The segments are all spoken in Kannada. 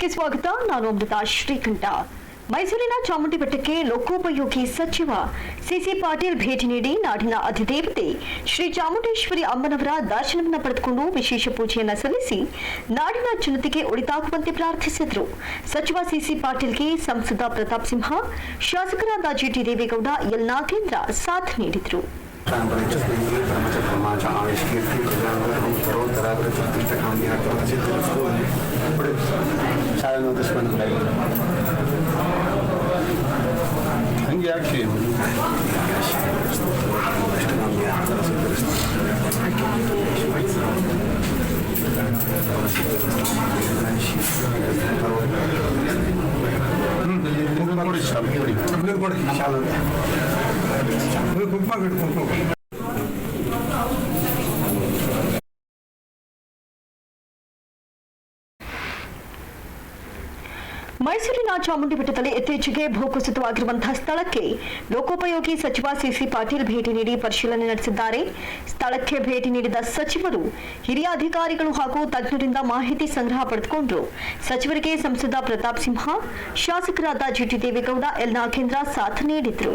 ನ್ಯೂಸ್ಗೆ ಸ್ವಾಗತ. ನಾನು ಅಮೃತ ಶ್ರೀಕಂಠ. ಮೈಸೂರಿನ ಚಾಮುಂಡಿ ಬೆಟ್ಟಕ್ಕೆ ಲೋಕೋಪಯೋಗಿ ಸಚಿವ ಸಿಸಿ ಪಾಟೀಲ್ ಭೇಟಿ ನೀಡಿ ನಾಡಿನ ಅಧಿದೇವತೆ ಶ್ರೀ ಚಾಮುಂಡೇಶ್ವರಿ ಅಮ್ಮನವರ ದರ್ಶನವನ್ನು ಪಡೆದುಕೊಂಡು ವಿಶೇಷ ಪೂಜೆಯನ್ನು ಸಲ್ಲಿಸಿ ನಾಡಿನ ಜನತೆಗೆ ಒಳಿತಾಗುವಂತೆ ಪ್ರಾರ್ಥಿಸಿದರು. ಸಚಿವ ಸಿಸಿ ಪಾಟೀಲ್ಗೆ ಸಂಸದ ಪ್ರತಾಪ್ ಸಿಂಹ, ಶಾಸಕರಾದ ಜಿಟಿ ದೇವೇಗೌಡ, ಎಲ್ ನಾಗೇಂದ್ರ ಸಾಥ್ ನೀಡಿದರು. ಮೈಸೂರಿನ ಚಾಮುಂಡಿ ಬೆಟ್ಟದಲ್ಲಿ ಇತ್ತೀಚೆಗೆ ಭೂಕುಸಿತವಾಗಿರುವಂತಹ ಸ್ಥಳಕ್ಕೆ ಲೋಕೋಪಯೋಗಿ ಸಚಿವ ಸಿಸಿ ಪಾಟೀಲ್ ಭೇಟಿ ನೀಡಿ ಪರಿಶೀಲನೆ ನಡೆಸಿದ್ದಾರೆ. ಸ್ಥಳಕ್ಕೆ ಭೇಟಿ ನೀಡಿದ ಸಚಿವರು ಹಿರಿಯ ಅಧಿಕಾರಿಗಳು ಹಾಗೂ ತಜ್ಞರಿಂದ ಮಾಹಿತಿ ಸಂಗ್ರಹ ಪಡೆದುಕೊಂಡರು. ಸಚಿವರಿಗೆ ಸಂಸದ ಪ್ರತಾಪ್ ಸಿಂಹ, ಶಾಸಕರಾದ ಜಿಟಿ ದೇವೇಗೌಡ, ಎಲ್ ನಾಗೇಂದ್ರ ಸಾಥ್ ನೀಡಿದರು.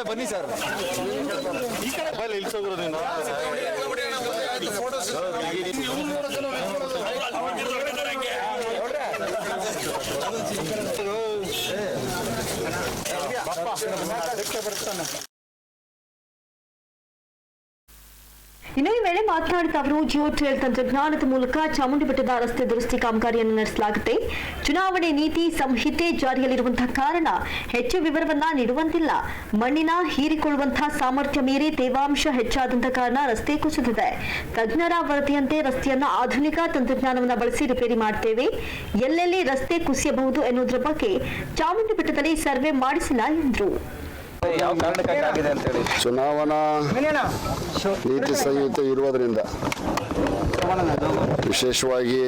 ಬನ್ನಿ ಸರ್, ಈ ಕಡೆ ಇಲ್ಸೋಗಿರೋದ್ರಿಂದ ಇನ್ನು ಈ ವೇಳೆ ಮಾತನಾಡಿದ ಅವರು, ಜಿಯೋ ಟ್ರೇಲ್ ತಂತ್ರಜ್ಞಾನದ ಮೂಲಕ ಚಾಮುಂಡಿ ಬೆಟ್ಟದ ರಸ್ತೆ ದುರಸ್ತಿ ಕಾಮಗಾರಿಯನ್ನು ನಡೆಸಲಾಗುತ್ತೆ. ಚುನಾವಣೆ ನೀತಿ ಸಂಹಿತೆ ಜಾರಿಯಲ್ಲಿರುವಂತಹ ಕಾರಣ ಹೆಚ್ಚು ವಿವರವನ್ನ ನೀಡುವಂತಿಲ್ಲ. ಮಣ್ಣಿನ ಹೀರಿಕೊಳ್ಳುವಂತಹ ಸಾಮರ್ಥ್ಯ ಮೀರಿ ತೇವಾಂಶ ಹೆಚ್ಚಾದಂತಹ ಕಾರಣ ರಸ್ತೆ ಕುಸಿದಿದೆ. ತಜ್ಞರ ವರದಿಯಂತೆ ರಸ್ತೆಯನ್ನು ಆಧುನಿಕ ತಂತ್ರಜ್ಞಾನವನ್ನು ಬಳಸಿ ರಿಪೇರಿ ಮಾಡ್ತೇವೆ. ಎಲ್ಲೆಲ್ಲಿ ರಸ್ತೆ ಕುಸಿಯಬಹುದು ಎನ್ನುವುದರ ಬಗ್ಗೆ ಚಾಮುಂಡಿ ಬೆಟ್ಟದಲ್ಲಿ ಸರ್ವೆ ಮಾಡಿಸಿಲ್ಲ ಎಂದರು. ಚುನಾವಣಾ ನೀತಿ ಸಂಹಿತೆ ಇರುವುದರಿಂದ ವಿಶೇಷವಾಗಿ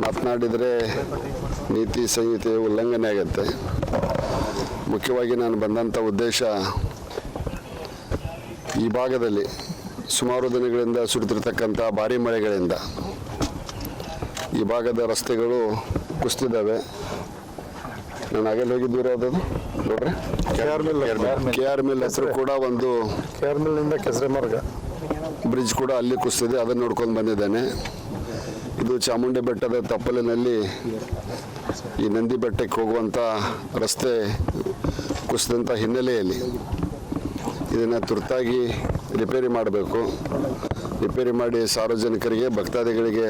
ಮಾತನಾಡಿದರೆ ನೀತಿ ಸಂಹಿತೆ ಉಲ್ಲಂಘನೆ ಆಗುತ್ತೆ. ಮುಖ್ಯವಾಗಿ ನಾನು ಬಂದಂಥ ಉದ್ದೇಶ ಈ ಭಾಗದಲ್ಲಿ ಸುಮಾರು ದಿನಗಳಿಂದ ಸುರಿತಿರ್ತಕ್ಕಂಥ ಭಾರಿ ಮಳೆಗಳಿಂದ ಈ ಭಾಗದ ರಸ್ತೆಗಳು ಕುಸಿದಿದ್ದಾವೆ. ನಾನು ಆಗಲ್ಲಿ ಹೋಗಿದ್ದು ಅದು ನೋಡ್ರಿ, ಕೆ ಆರ್ ಮಿಲ್ ಹೆಸರು ಕೂಡ ಒಂದು KR ಕೆಸರೆ ಮಾರ್ಗ ಬ್ರಿಡ್ಜ್ ಕೂಡ ಅಲ್ಲಿ ಕುಸಿದಿದೆ. ಅದನ್ನು ನೋಡ್ಕೊಂಡು ಬಂದಿದ್ದೇನೆ. ಇದು ಚಾಮುಂಡಿ ಬೆಟ್ಟದ ತಪ್ಪಲಿನಲ್ಲಿ ಈ ನಂದಿ ಬೆಟ್ಟಕ್ಕೆ ಹೋಗುವಂಥ ರಸ್ತೆ ಕುಸಿದಂಥ ಹಿನ್ನೆಲೆಯಲ್ಲಿ ಇದನ್ನು ತುರ್ತಾಗಿ ರಿಪೇರಿ ಮಾಡಬೇಕು. ರಿಪೇರಿ ಮಾಡಿ ಸಾರ್ವಜನಿಕರಿಗೆ, ಭಕ್ತಾದಿಗಳಿಗೆ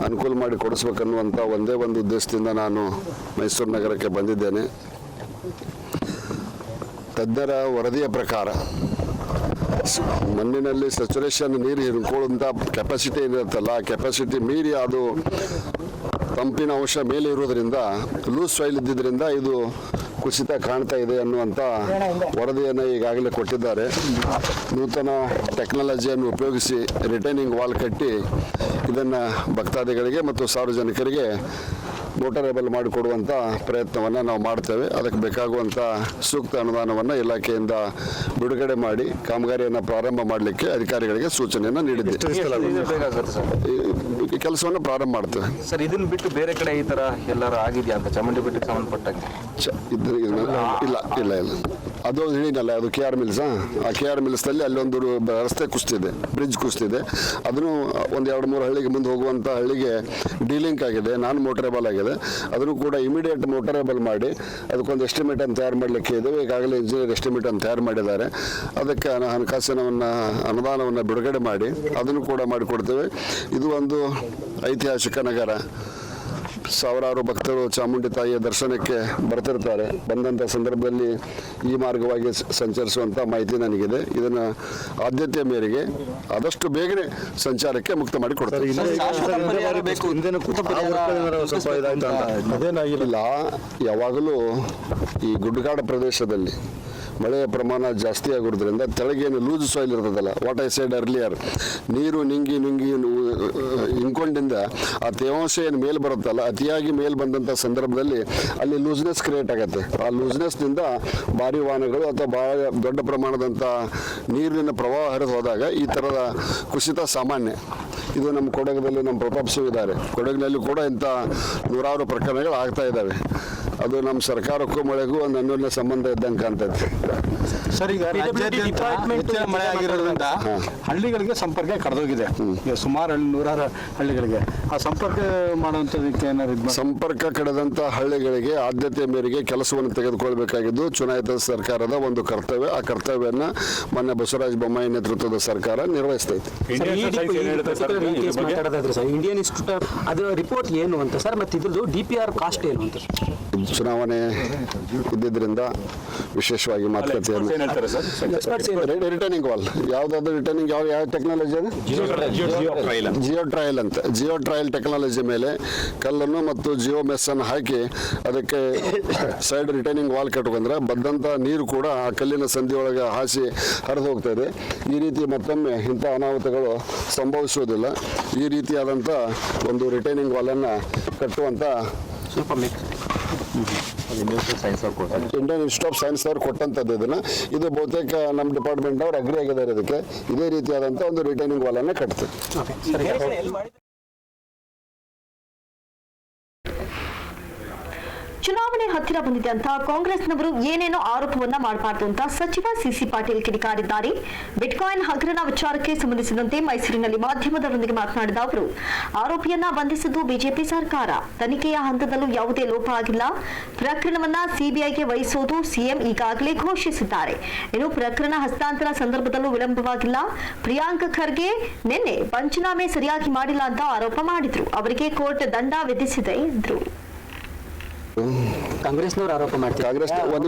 ಅನುಕೂಲ ಮಾಡಿ ಕೊಡಿಸ್ಬೇಕನ್ನುವಂಥ ಒಂದೇ ಒಂದು ಉದ್ದೇಶದಿಂದ ನಾನು ಮೈಸೂರು ನಗರಕ್ಕೆ ಬಂದಿದ್ದೇನೆ. ತಜ್ಞರ ವರದಿಯ ಪ್ರಕಾರ ಮಣ್ಣಿನಲ್ಲಿ ಸ್ಯಾಚುರೇಷನ್ ನೀರು ಹಿಡ್ಕೊಳ್ಳುವಂಥ ಕೆಪಾಸಿಟಿ ಏನಿರುತ್ತಲ್ಲ, ಆ ಕೆಪಾಸಿಟಿ ಮೀರಿ ಅದು ತಂಪಿನ ಅಂಶ ಮೇಲೆ ಇರೋದ್ರಿಂದ, ಲೂಸ್ ಸಾಯಿಲ್ ಇದ್ದಿದ್ದರಿಂದ ಇದು ಕುಸಿತ ಕಾಣ್ತಾ ಇದೆ ಅನ್ನುವಂಥ ವರದಿಯನ್ನು ಈಗಾಗಲೇ ಕೊಟ್ಟಿದ್ದಾರೆ. ನೂತನ ಟೆಕ್ನಾಲಜಿಯನ್ನು ಉಪಯೋಗಿಸಿ ರಿಟೈನಿಂಗ್ ವಾಲ್ ಕಟ್ಟಿ ಇದನ್ನು ಭಕ್ತಾದಿಗಳಿಗೆ ಮತ್ತು ಸಾರ್ವಜನಿಕರಿಗೆ ಮೋಟರೇಬಲ್ ಮಾಡಿಕೊಡುವಂಥ ಪ್ರಯತ್ನವನ್ನು ನಾವು ಮಾಡ್ತೇವೆ. ಅದಕ್ಕೆ ಬೇಕಾಗುವಂಥ ಸೂಕ್ತ ಅನುದಾನವನ್ನು ಇಲಾಖೆಯಿಂದ ಬಿಡುಗಡೆ ಮಾಡಿ ಕಾಮಗಾರಿಯನ್ನು ಪ್ರಾರಂಭ ಮಾಡಲಿಕ್ಕೆ ಅಧಿಕಾರಿಗಳಿಗೆ ಸೂಚನೆಯನ್ನು ನೀಡಿದ್ದೇವೆ. ಈ ಕೆಲಸವನ್ನು ಪ್ರಾರಂಭ ಮಾಡ್ತೇವೆ ಸರ್. ಇದನ್ನು ಬಿಟ್ಟು ಬೇರೆ ಕಡೆ ಈ ಥರ ಎಲ್ಲರೂ ಆಗಿದೆಯಾ ಅಂತ ಚಾಮುಂಡಿ ಬೆಟ್ಟಕ್ಕೆ ಸಂಬಂಧಪಟ್ಟಂಗೆ? ಇಲ್ಲ ಇಲ್ಲ ಇಲ್ಲ, ಅದು ಹೇಳಿನಲ್ಲ, ಅದು KR ಮಿಲ್ಸ್. ಆ KR ಮಿಲ್ಸ್ನಲ್ಲಿ ಅಲ್ಲೊಂದು ರಸ್ತೆ ಕುಸಿದಿದೆ, ಬ್ರಿಡ್ಜ್ ಕುಸಿದಿದೆ. ಅದನ್ನು ಒಂದು 2-3 ಹಳ್ಳಿಗೆ ಮುಂದೆ ಹೋಗುವಂಥ ಹಳ್ಳಿಗೆ ಡಿಲಿಂಕ್ ಆಗಿದೆ, ನಾನ್ ಮೋಟರೇಬಲ್ ಆಗಿದೆ. ಅದನ್ನು ಕೂಡ ಇಮಿಡಿಯೇಟ್ ಮೋಟರೇಬಲ್ ಮಾಡಿ ಅದಕ್ಕೊಂದು ಎಸ್ಟಿಮೇಟ್ ಅನ್ನು ತಯಾರು ಮಾಡಲಿಕ್ಕೆ ಇದ್ದೇವೆ. ಈಗಾಗಲೇ ಇಂಜಿನಿಯರ್ ಎಸ್ಟಿಮೇಟ್ ಅನ್ನು ತಯಾರು ಮಾಡಿದ್ದಾರೆ. ಅದಕ್ಕೆ ಹಣಕಾಸಿನ ಅನುದಾನವನ್ನು ಬಿಡುಗಡೆ ಮಾಡಿ ಅದನ್ನು ಕೂಡ ಮಾಡಿಕೊಡ್ತೇವೆ. ಇದು ಒಂದು ಐತಿಹಾಸಿಕ ನಗರ. ಸಾವಿರಾರು ಭಕ್ತರು ಚಾಮುಂಡಿ ತಾಯಿಯ ದರ್ಶನಕ್ಕೆ ಬರ್ತಿರ್ತಾರೆ. ಬಂದಂಥ ಸಂದರ್ಭದಲ್ಲಿ ಈ ಮಾರ್ಗವಾಗಿ ಸಂಚರಿಸುವಂಥ ಮಾಹಿತಿ ನನಗಿದೆ. ಇದನ್ನು ಆದ್ಯತೆಯ ಮೇರೆಗೆ ಆದಷ್ಟು ಬೇಗನೆ ಸಂಚಾರಕ್ಕೆ ಮುಕ್ತ ಮಾಡಿ ಕೊಡ್ತಾರೆ. ಇಲ್ಲ, ಯಾವಾಗಲೂ ಈ ಗುಡ್ಡಗಾಡ ಪ್ರದೇಶದಲ್ಲಿ ಮಳೆಯ ಪ್ರಮಾಣ ಜಾಸ್ತಿ ಆಗಿರೋದ್ರಿಂದ ತೆಳಗೇನು ಲೂಸ್ ಸಾಯಿಲ್ ಇರ್ತದಲ್ಲ, ವಾಟ್ ಐ ಸೈಡ್ ಅರ್ಲಿಯರ್, ನೀರು ನುಂಗಿ ಇಂಕೊಂಡಿಂದ ಆ ತೇವಾಂಶ ಏನು ಮೇಲೆ ಬರುತ್ತಲ್ಲ, ಅತಿಯಾಗಿ ಮೇಲೆ ಬಂದಂಥ ಸಂದರ್ಭದಲ್ಲಿ ಅಲ್ಲಿ ಲೂಸ್ನೆಸ್ ಕ್ರಿಯೇಟ್ ಆಗುತ್ತೆ. ಆ ಲೂಸ್ನೆಸ್ನಿಂದ ಭಾರಿ ವಾಹನಗಳು ಅಥವಾ ಭಾಳ ದೊಡ್ಡ ಪ್ರಮಾಣದಂಥ ನೀರಿನ ಪ್ರವಾಹ ಹರಿದು ಹೋದಾಗ ಈ ಥರದ ಕುಸಿತ ಸಾಮಾನ್ಯ. ಇದು ನಮ್ಮ ಕೊಡಗದಲ್ಲಿ ನಮ್ಮ ಪ್ರತಾಪ್ ಸಿಂಗ್ ಇದ್ದಾರೆ, ಕೊಡಗಿನಲ್ಲಿ ಕೂಡ ಇಂಥ ನೂರಾರು ಪ್ರಕರಣಗಳು ಆಗ್ತಾ ಇದ್ದಾವೆ. ಅದು ನಮ್ಮ ಸರ್ಕಾರಕ್ಕೂ ಮಳೆಗೂ ಒಂದು ಅನ್ಯೋನ್ಯ ಸಂಬಂಧ ಇದ್ದಂಗೆ ಕಾಣ್ತೈತೆ. ಸರ್, ಈಗ ರಾಜ್ಯಾದ್ಯಂತ ಹೆಚ್ಚಿನ ಮಳೆ ಆಗಿರೋದ್ರಿಂದ ಹಳ್ಳಿಗಳಿಗೆ ಸಂಪರ್ಕ ಕಳೆದೋಗಿದೆ. ಈಗ ಸುಮಾರು ನೂರಾರು ಹಳ್ಳಿಗಳಿಗೆ ಆ ಸಂಪರ್ಕ ಮಾಡುವಂಥದಕ್ಕೆ ಏನಾದ್ರು ಸಂಪರ್ಕ ಕಳೆದಂಥ ಹಳ್ಳಿಗಳಿಗೆ ಆದ್ಯತೆ ಮೇರೆಗೆ ಕೆಲಸವನ್ನು ತೆಗೆದುಕೊಳ್ಬೇಕಾಗಿದ್ದು ಚುನಾಯಿತ ಸರ್ಕಾರದ ಒಂದು ಕರ್ತವ್ಯ. ಆ ಕರ್ತವ್ಯವನ್ನು ಮೊನ್ನೆ ಬಸವರಾಜ ಬೊಮ್ಮಾಯಿ ನೇತೃತ್ವದ ಸರ್ಕಾರ ನಿರ್ವಹಿಸ್ತೈತೆ. ಇಂಡಿಯನ್ ಇನ್ಸ್ಟಿಟ್ಯೂಟ್ ಅದರ ರಿಪೋರ್ಟ್ ಏನು ಅಂತ ಸರ್, ಮತ್ತೆ ಇದ್ರದ್ದು DPR ಕಾಸ್ಟ್ ಏನು ಅಂತ? ಚುನಾವಣೆ ಇದ್ದಿದ್ದರಿಂದ ವಿಶೇಷವಾಗಿ ಮಾತುಕತೆಯನ್ನು ರಿಟರ್ನಿಂಗ್ ವಾಲ್ ಯಾವುದಾದ್ರು ರಿಟರ್ನಿಂಗ್ ಯಾವ ಟೆಕ್ನಾಲಜಿ ಅದು ಜಿಯೋ ಟ್ರಯಲ್ ಅಂತ, ಜಿಯೋ ಟ್ರಯಲ್ ಟೆಕ್ನಾಲಜಿ ಮೇಲೆ ಕಲ್ಲನ್ನು ಮತ್ತು ಜಿಯೋ ಮೆಸ್ಸನ್ನು ಹಾಕಿ ಅದಕ್ಕೆ ಸೈಡ್ ರಿಟರ್ನಿಂಗ್ ವಾಲ್ ಕಟ್ಕೊಂಡ್ರೆ ಬಂದಂಥ ನೀರು ಕೂಡ ಆ ಕಲ್ಲಿನ ಸಂಧಿಯೊಳಗೆ ಹಾಸಿ ಹರಿದು ಹೋಗ್ತಾ ಇದೆ. ಈ ರೀತಿ ಮತ್ತೊಮ್ಮೆ ಇಂಥ ಅನಾಹುತಗಳು ಸಂಭವಿಸುವುದಿಲ್ಲ. ಈ ರೀತಿಯಾದಂಥ ಒಂದು ರಿಟರ್ನಿಂಗ್ ವಾಲನ್ನು ಕಟ್ಟುವಂಥ ಇಂಡಿಯನ್ ಇನ್ಸ್ಟಿಟ್ಯೂಟ್ ಆಫ್ ಸೈನ್ಸ್ ಅವರು ಕೊಟ್ಟಂಥದ್ದು ಇದನ್ನು. ಇದು ಬಹುತೇಕ ನಮ್ಮ ಡಿಪಾರ್ಟ್ಮೆಂಟ್ ಅವ್ರು ಅಗ್ರಿ ಆಗಿದ್ದಾರೆ. ಇದಕ್ಕೆ ಇದೇ ರೀತಿಯಾದಂಥ ಒಂದು ರಿಟರ್ನಿಂಗ್ ವಾಲನ್ನು ಕಟ್ತದೆ. ಚುನಾವಣೆ ಹತ್ತಿರ ಬಂದಿದೆ ಅಂತ ಕಾಂಗ್ರೆಸ್ನವರು ಏನೇನೋ ಆರೋಪವನ್ನ ಮಾಡಬಾರದು ಅಂತ ಸಚಿವ ಸಿಸಿ ಪಾಟೀಲ್ ಕಿಡಿಕಾರಿದ್ದಾರೆ. ಬಿಟ್ಕಾಯಿನ್ ಹಗರಣ ವಿಚಾರಕ್ಕೆ ಸಂಬಂಧಿಸಿದಂತೆ ಮೈಸೂರಿನಲ್ಲಿ ಮಾಧ್ಯಮದವರೊಂದಿಗೆ ಮಾತನಾಡಿದ ಅವರು, ಆರೋಪಿಯನ್ನ ಬಂಧಿಸಿದ್ದು ಬಿಜೆಪಿ ಸರ್ಕಾರ. ತನಿಖೆಯ ಹಂತದಲ್ಲೂ ಯಾವುದೇ ಲೋಪ ಆಗಿಲ್ಲ. ಪ್ರಕರಣವನ್ನ ಸಿಬಿಐಗೆ ವಹಿಸುವುದು ಸಿಎಂ ಈಗಾಗಲೇ ಘೋಷಿಸಿದ್ದಾರೆ. ಇನ್ನು ಪ್ರಕರಣ ಹಸ್ತಾಂತರ ಸಂದರ್ಭದಲ್ಲೂ ವಿಳಂಬವಾಗಿಲ್ಲ. ಪ್ರಿಯಾಂಕ್ ಖರ್ಗೆ ನಿನ್ನೆ ಪಂಚನಾಮೆ ಸರಿಯಾಗಿ ಮಾಡಿಲ್ಲ ಅಂತ ಆರೋಪ ಮಾಡಿದ್ರು. ಅವರಿಗೆ ಕೋರ್ಟ್ ದಂಡ ವಿಧಿಸಿದೆ ಎಂದರು. ಕಾಂಗ್ರೆಸ್ನವರು ಆರೋಪ ಮಾಡ್ತಾರೆ. ಕಾಂಗ್ರೆಸ್ ಒಂದು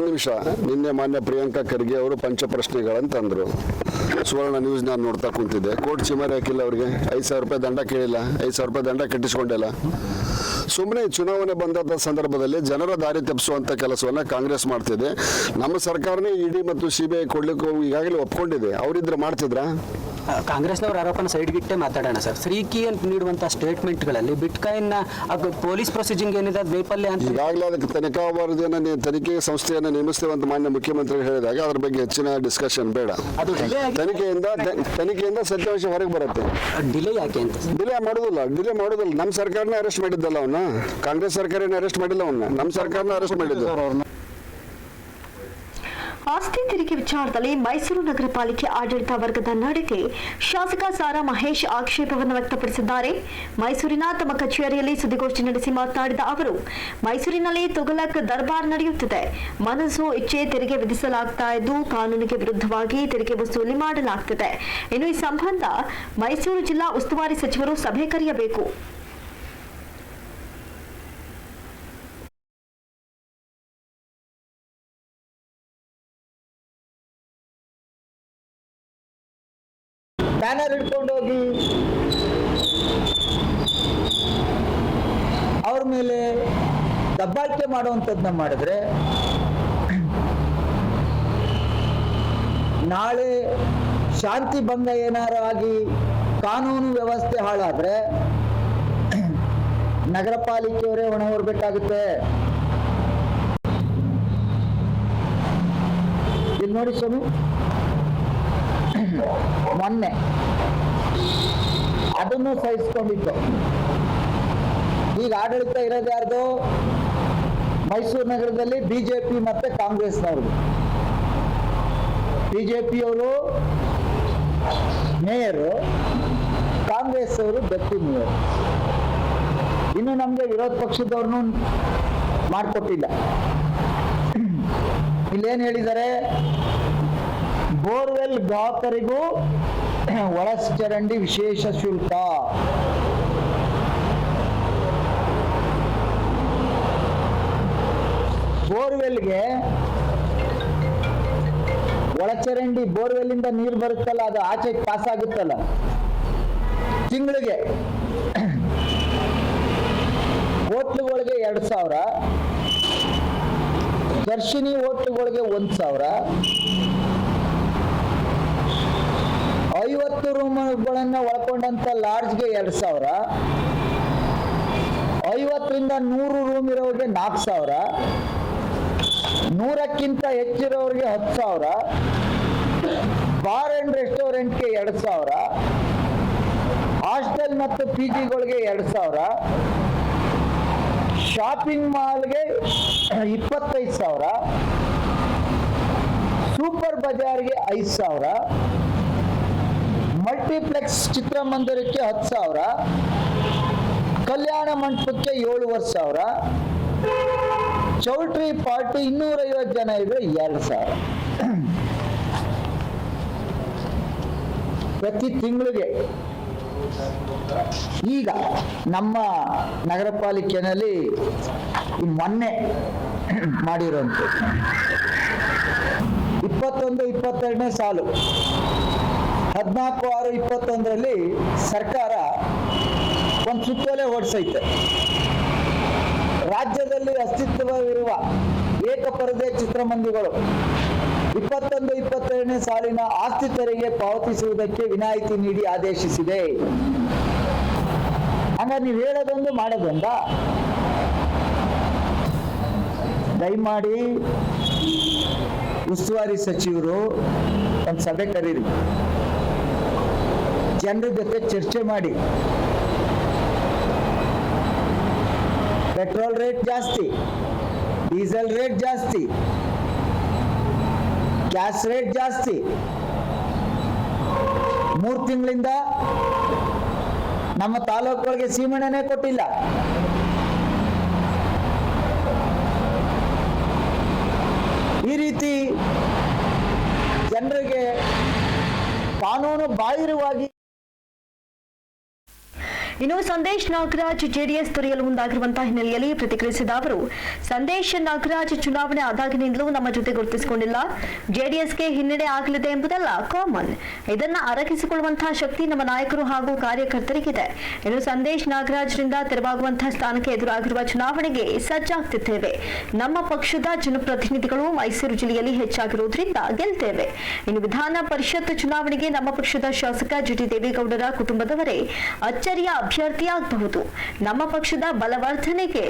ನಿಮಿಷ ನಿನ್ನೆ ಮಾನ್ಯ ಪ್ರಿಯಾಂಕಾ ಖರ್ಗೆ ಅವರು ಪಂಚ ಪ್ರಶ್ನೆಗಳಂತಂದ್ರು. ಸುವರ್ಣ ನ್ಯೂಸ್ ನಾನು ನೋಡ್ತಾ ಕುಂತಿದ್ದೆ. ಕೋರ್ಟ್ ಚಿಮಾರಿ ಹಾಕಿಲ್ಲ, ಅವ್ರಿಗೆ 5,000 ರೂಪಾಯಿ ದಂಡ ಕೇಳಿಲ್ಲ, 5,000 ರೂಪಾಯಿ ದಂಡ ಕಟ್ಟಿಸ್ಕೊಂಡಿಲ್ಲ. ಸುಮ್ಮನೆ ಚುನಾವಣೆ ಬಂದಂಥ ಸಂದರ್ಭದಲ್ಲಿ ಜನರ ದಾರಿ ತಪ್ಪಿಸುವಂಥ ಕೆಲಸವನ್ನು ಕಾಂಗ್ರೆಸ್ ಮಾಡ್ತಿದೆ. ನಮ್ಮ ಸರ್ಕಾರನೇ ಇಡಿ ಮತ್ತು ಸಿಬಿಐ ಕೊಡ್ಲಿಕ್ಕೆ ಈಗಾಗಲೇ ಒಪ್ಕೊಂಡಿದೆ. ಅವರಿದ್ರೆ ಮಾಡ್ತಿದ್ರಾ? ಕಾಂಗ್ರೆಸ್ನವರ ಆರೋಪನ ಸೈಡ್ಗಿಟ್ಟೆ ಮಾತಾಡೋಣ ಸರ್. ಫ್ರೀಕಿ ಅಂತ ನೀಡುವಂಥ ಸ್ಟೇಟ್ಮೆಂಟ್ಗಳಲ್ಲಿ ಬಿಟ್ಕಾಯಿನ್ ಪೊಲೀಸ್ ಪ್ರೊಸೀಜಿಂಗ್ ಏನಿದೆ ಅದು ವೈಫಲ್ಯ ಅಂತ ಈಗಾಗಲೇ ಅದಕ್ಕೆ ತನಿಖಾ ವರದಿಯನ್ನು ತನಿಖೆ ಸಂಸ್ಥೆಯನ್ನು ನೇಮಿಸ್ತೇವೆ ಅಂತ ಮಾನ್ಯ ಮುಖ್ಯಮಂತ್ರಿಗಳು ಹೇಳಿದಾಗ ಅದ್ರ ಬಗ್ಗೆ ಹೆಚ್ಚಿನ ಡಿಸ್ಕಷನ್ ಬೇಡ. ಅದು ತನಿಖೆಯಿಂದ ಸತ್ಯಾಂಶ ಹೊರಗೆ ಬರುತ್ತೆ. ಡಿಲೇ ಯಾಕೆ ಅಂತ? ಡಿಲೇ ಮಾಡೋದಿಲ್ಲ. ನಮ್ಮ ಸರ್ಕಾರನೇ ಅರೆಸ್ಟ್ ಮಾಡಿದ್ದಲ್ಲ ಅವನ್ನ. ಕಾಂಗ್ರೆಸ್ ಸರ್ಕಾರ ಅರೆಸ್ಟ್ ಮಾಡಿಲ್ಲ ಅವನ್ನ, ನಮ್ಮ ಸರ್ಕಾರನ ಅರೆಸ್ಟ್ ಮಾಡಿದ್ದು. ಆಸ್ತಿ ತೆರಿಗೆ ವಿಚಾರದಲ್ಲಿ ಮೈಸೂರು ನಗರ ಪಾಲಿಕೆ ಆಡಳಿತ ವರ್ಗದ ನಡೆಗೆ ಶಾಸಕ ಸಾರಾ ಮಹೇಶ್ ಆಕ್ಷೇಪವನ್ನು ವ್ಯಕ್ತಪಡಿಸಿದ್ದಾರೆ. ಮೈಸೂರಿನ ತಮ್ಮ ಕಚೇರಿಯಲ್ಲಿ ಸುದ್ದಿಗೋಷ್ಠಿ ನಡೆಸಿ ಮಾತನಾಡಿದ ಅವರು, ಮೈಸೂರಿನಲ್ಲಿ ತುಘಲಕ್ ದರ್ಬಾರ್ ನಡೆಯುತ್ತಿದೆ. ಮನಸ್ಸು ಇಚ್ಛೆ ತೆರಿಗೆ ವಿಧಿಸಲಾಗ್ತಾ ಇದ್ದು ಕಾನೂನಿಗೆ ವಿರುದ್ಧವಾಗಿ ತೆರಿಗೆ ವಸೂಲಿ ಮಾಡಲಾಗ್ತಿದೆ. ಇನ್ನು ಈ ಸಂಬಂಧ ಮೈಸೂರು ಜಿಲ್ಲಾ ಉಸ್ತುವಾರಿ ಸಚಿವರು ಸಭೆ ಕರೆಯಬೇಕು. ಬ್ಯಾನರ್ ಹಿಡ್ಕೊಂಡೋಗಿ ಅವ್ರ ಮೇಲೆ ದಬ್ಬಾಳಿಕೆ ಮಾಡುವಂಥದ್ದನ್ನ ಮಾಡಿದ್ರೆ ನಾಳೆ ಶಾಂತಿ ಭಂಗ ಏನಾರು ಆಗಿ ಕಾನೂನು ವ್ಯವಸ್ಥೆ ಹಾಳಾದ್ರೆ ನಗರ ಪಾಲಿಕೆಯವರೇ ಹೊಣೆ ಹೊರಬೇಕಾಗುತ್ತೆ. ಇಲ್ಲಿ ನೋಡಿ ಸ್ವಾಮಿ, ಮೊನ್ನೆ ಅದನ್ನು ಸಹಿಸ್ಕೊಂಡಿತ್ತು. ಈಗ ಆಡಳಿತ ಇರೋದು ಯಾರ್ದು? ಮೈಸೂರು ನಗರದಲ್ಲಿ ಬಿಜೆಪಿ ಮತ್ತೆ ಕಾಂಗ್ರೆಸ್ನವ್ರದ್ದು. ಬಿಜೆಪಿಯವರು ಮೇಯರು, ಕಾಂಗ್ರೆಸ್ ಅವರು ಡೆಪ್ಟಿ ಮೇಯರ್. ಇನ್ನು ನಮ್ಗೆ ವಿರೋಧ ಪಕ್ಷದವ್ರನ್ನು ಮಾಡಿಕೊಟ್ಟಿಲ್ಲ. ಇಲ್ಲೇನು ಹೇಳಿದ್ದಾರೆ? ಬೋರ್ವೆಲ್ ಗ್ರಾಹಕರಿಗೂ ಒಳಚರಂಡಿ ವಿಶೇಷ ಶುಲ್ಕ. ಬೋರ್ವೆಲ್ಗೆ ಒಳಚರಂಡಿ ಬೋರ್ವೆಲ್ಲಿಂದ ನೀರು ಬರುತ್ತಲ್ಲ, ಅದು ಆಚೆ ಪಾಸ್ ಆಗುತ್ತಲ್ಲ, ತಿಂಗಳಿಗೆ ಹೋಟ್ಲುಗಳಿಗೆ 2,000, ದರ್ಶಿನಿ ಹೋಟ್ಲುಗಳಿಗೆ 1,000, 50 ರೂಮ್ಗಳನ್ನು ಒಳಗೊಂಡಂತ ಲಾಡ್ಜ್ಗೆ 2,000, 50ರಿಂದ 100 ರೂಮ್ ಇರೋರಿಗೆ 4,000, 100ಕ್ಕಿಂತ ಹೆಚ್ಚಿರೋರಿಗೆ 10,000, ಬಾರ್ ಅಂಡ್ ರೆಸ್ಟೋರೆಂಟ್ಗೆ 2,000, ಹಾಸ್ಟೆಲ್ ಮತ್ತು PGಗಳಿಗೆ 2,000, ಶಾಪಿಂಗ್ ಮಾಲ್ಗೆ 25,000, ಸೂಪರ್ ಬಜಾರ್ಗೆ 5,000, ಮಲ್ಟಿಪ್ಲೆಕ್ಸ್ ಚಿತ್ರಮಂದಿರಕ್ಕೆ 10,000, ಕಲ್ಯಾಣ ಮಂಟಪಕ್ಕೆ 7,500, ಚೌಲ್ಟ್ರಿ ಪಾರ್ಟಿ 250 ಜನ ಇದ್ರೆ 2,000. ಪ್ರತಿ ತಿಂಗಳಿಗೆ. ಈಗ ನಮ್ಮ ನಗರ ಪಾಲಿಕೆಯಲ್ಲಿ ಮೊನ್ನೆ ಮಾಡಿರುವಂಥದ್ದು 21-22ನೇ ಸಾಲು 14/6/21ರಲ್ಲಿ ಸರ್ಕಾರ ಒಂದು ಸುತ್ತೋಲೆ ಹೊರಡಿಸೈತೆ. ರಾಜ್ಯದಲ್ಲಿ ಅಸ್ತಿತ್ವವಿರುವ ಏಕಪರದೆ ಚಿತ್ರಮಂದಿರಗಳು 21-22ನೇ ಸಾಲಿನ ಆಸ್ತಿ ತೆರಿಗೆ ಪಾವತಿಸುವುದಕ್ಕೆ ವಿನಾಯಿತಿ ನೀಡಿ ಆದೇಶಿಸಿದೆ. ಹಂಗ ನೀವು ಹೇಳೋದೊಂದು ಮಾಡೋದೊಂದ. ದಯಮಾಡಿ ಉಸ್ತುವಾರಿ ಸಚಿವರು ಒಂದು ಸಭೆ ಕರೀರಿ, ಜನರ ಜೊತೆ ಚರ್ಚೆ ಮಾಡಿ. ಪೆಟ್ರೋಲ್ ರೇಟ್ ಜಾಸ್ತಿ, ಡೀಸೆಲ್ ರೇಟ್ ಜಾಸ್ತಿ, ಗ್ಯಾಸ್ ರೇಟ್ ಜಾಸ್ತಿ. 3 ತಿಂಗಳಿಂದ ನಮ್ಮ ತಾಲೂಕುಗಳಿಗೆ ಸೀಮೆಣ್ಣೆ ಕೊಟ್ಟಿಲ್ಲ. ಈ ರೀತಿ ಜನರಿಗೆ ಕಾನೂನು ಬಾಹಿರವಾಗಿ. ಇನ್ನು ಸಂದೇಶ್ ನಾಗರಾಜ್ ಜೆಡಿಎಸ್ ತೊರೆಯಲು ಮುಂದಾಗಿರುವಂತಹ ಹಿನ್ನೆಲೆಯಲ್ಲಿ ಪ್ರತಿಕ್ರಿಯಿಸಿದ ಅವರು, ಸಂದೇಶ್ ನಾಗರಾಜ್ ಚುನಾವಣೆ ಆದಾಗಿನಿಂದಲೂ ನಮ್ಮ ಜೊತೆ ಗುರುತಿಸಿಕೊಂಡಿಲ್ಲ. ಜೆಡಿಎಸ್ಗೆ ಹಿನ್ನಡೆ ಆಗಲಿದೆ ಎಂಬುದಲ್ಲ ಕಾಮನ್. ಇದನ್ನ ಅರಗಿಸಿಕೊಳ್ಳುವಂತಹ ಶಕ್ತಿ ನಮ್ಮ ನಾಯಕರು ಹಾಗೂ ಕಾರ್ಯಕರ್ತರಿಗಿದೆ. ಇನ್ನು ಸಂದೇಶ್ ನಾಗರಾಜ್ರಿಂದ ತೆರವಾಗುವಂತಹ ಸ್ಥಾನಕ್ಕೆ ಎದುರಾಗಿರುವ ಚುನಾವಣೆಗೆ ಸಜ್ಜಾಗ್ತಿದ್ದೇವೆ. ನಮ್ಮ ಪಕ್ಷದ ಜನಪ್ರತಿನಿಧಿಗಳು ಮೈಸೂರು ಜಿಲ್ಲೆಯಲ್ಲಿ ಹೆಚ್ಚಾಗಿರುವುದರಿಂದ ಗೆಲ್ತೇವೆ. ಇನ್ನು ವಿಧಾನ ಪರಿಷತ್ ಚುನಾವಣೆಗೆ ನಮ್ಮ ಪಕ್ಷದ ಶಾಸಕ ಜಿಟಿ ದೇವೇಗೌಡರ ಕುಟುಂಬದವರೇ ಅಚ್ಚರಿಯ ಅಭ್ಯರ್ಥಿಯಾಗಬಹುದು. ನಮ್ಮ ಪಕ್ಷದ ಬಲವರ್ಧನೆಗೆ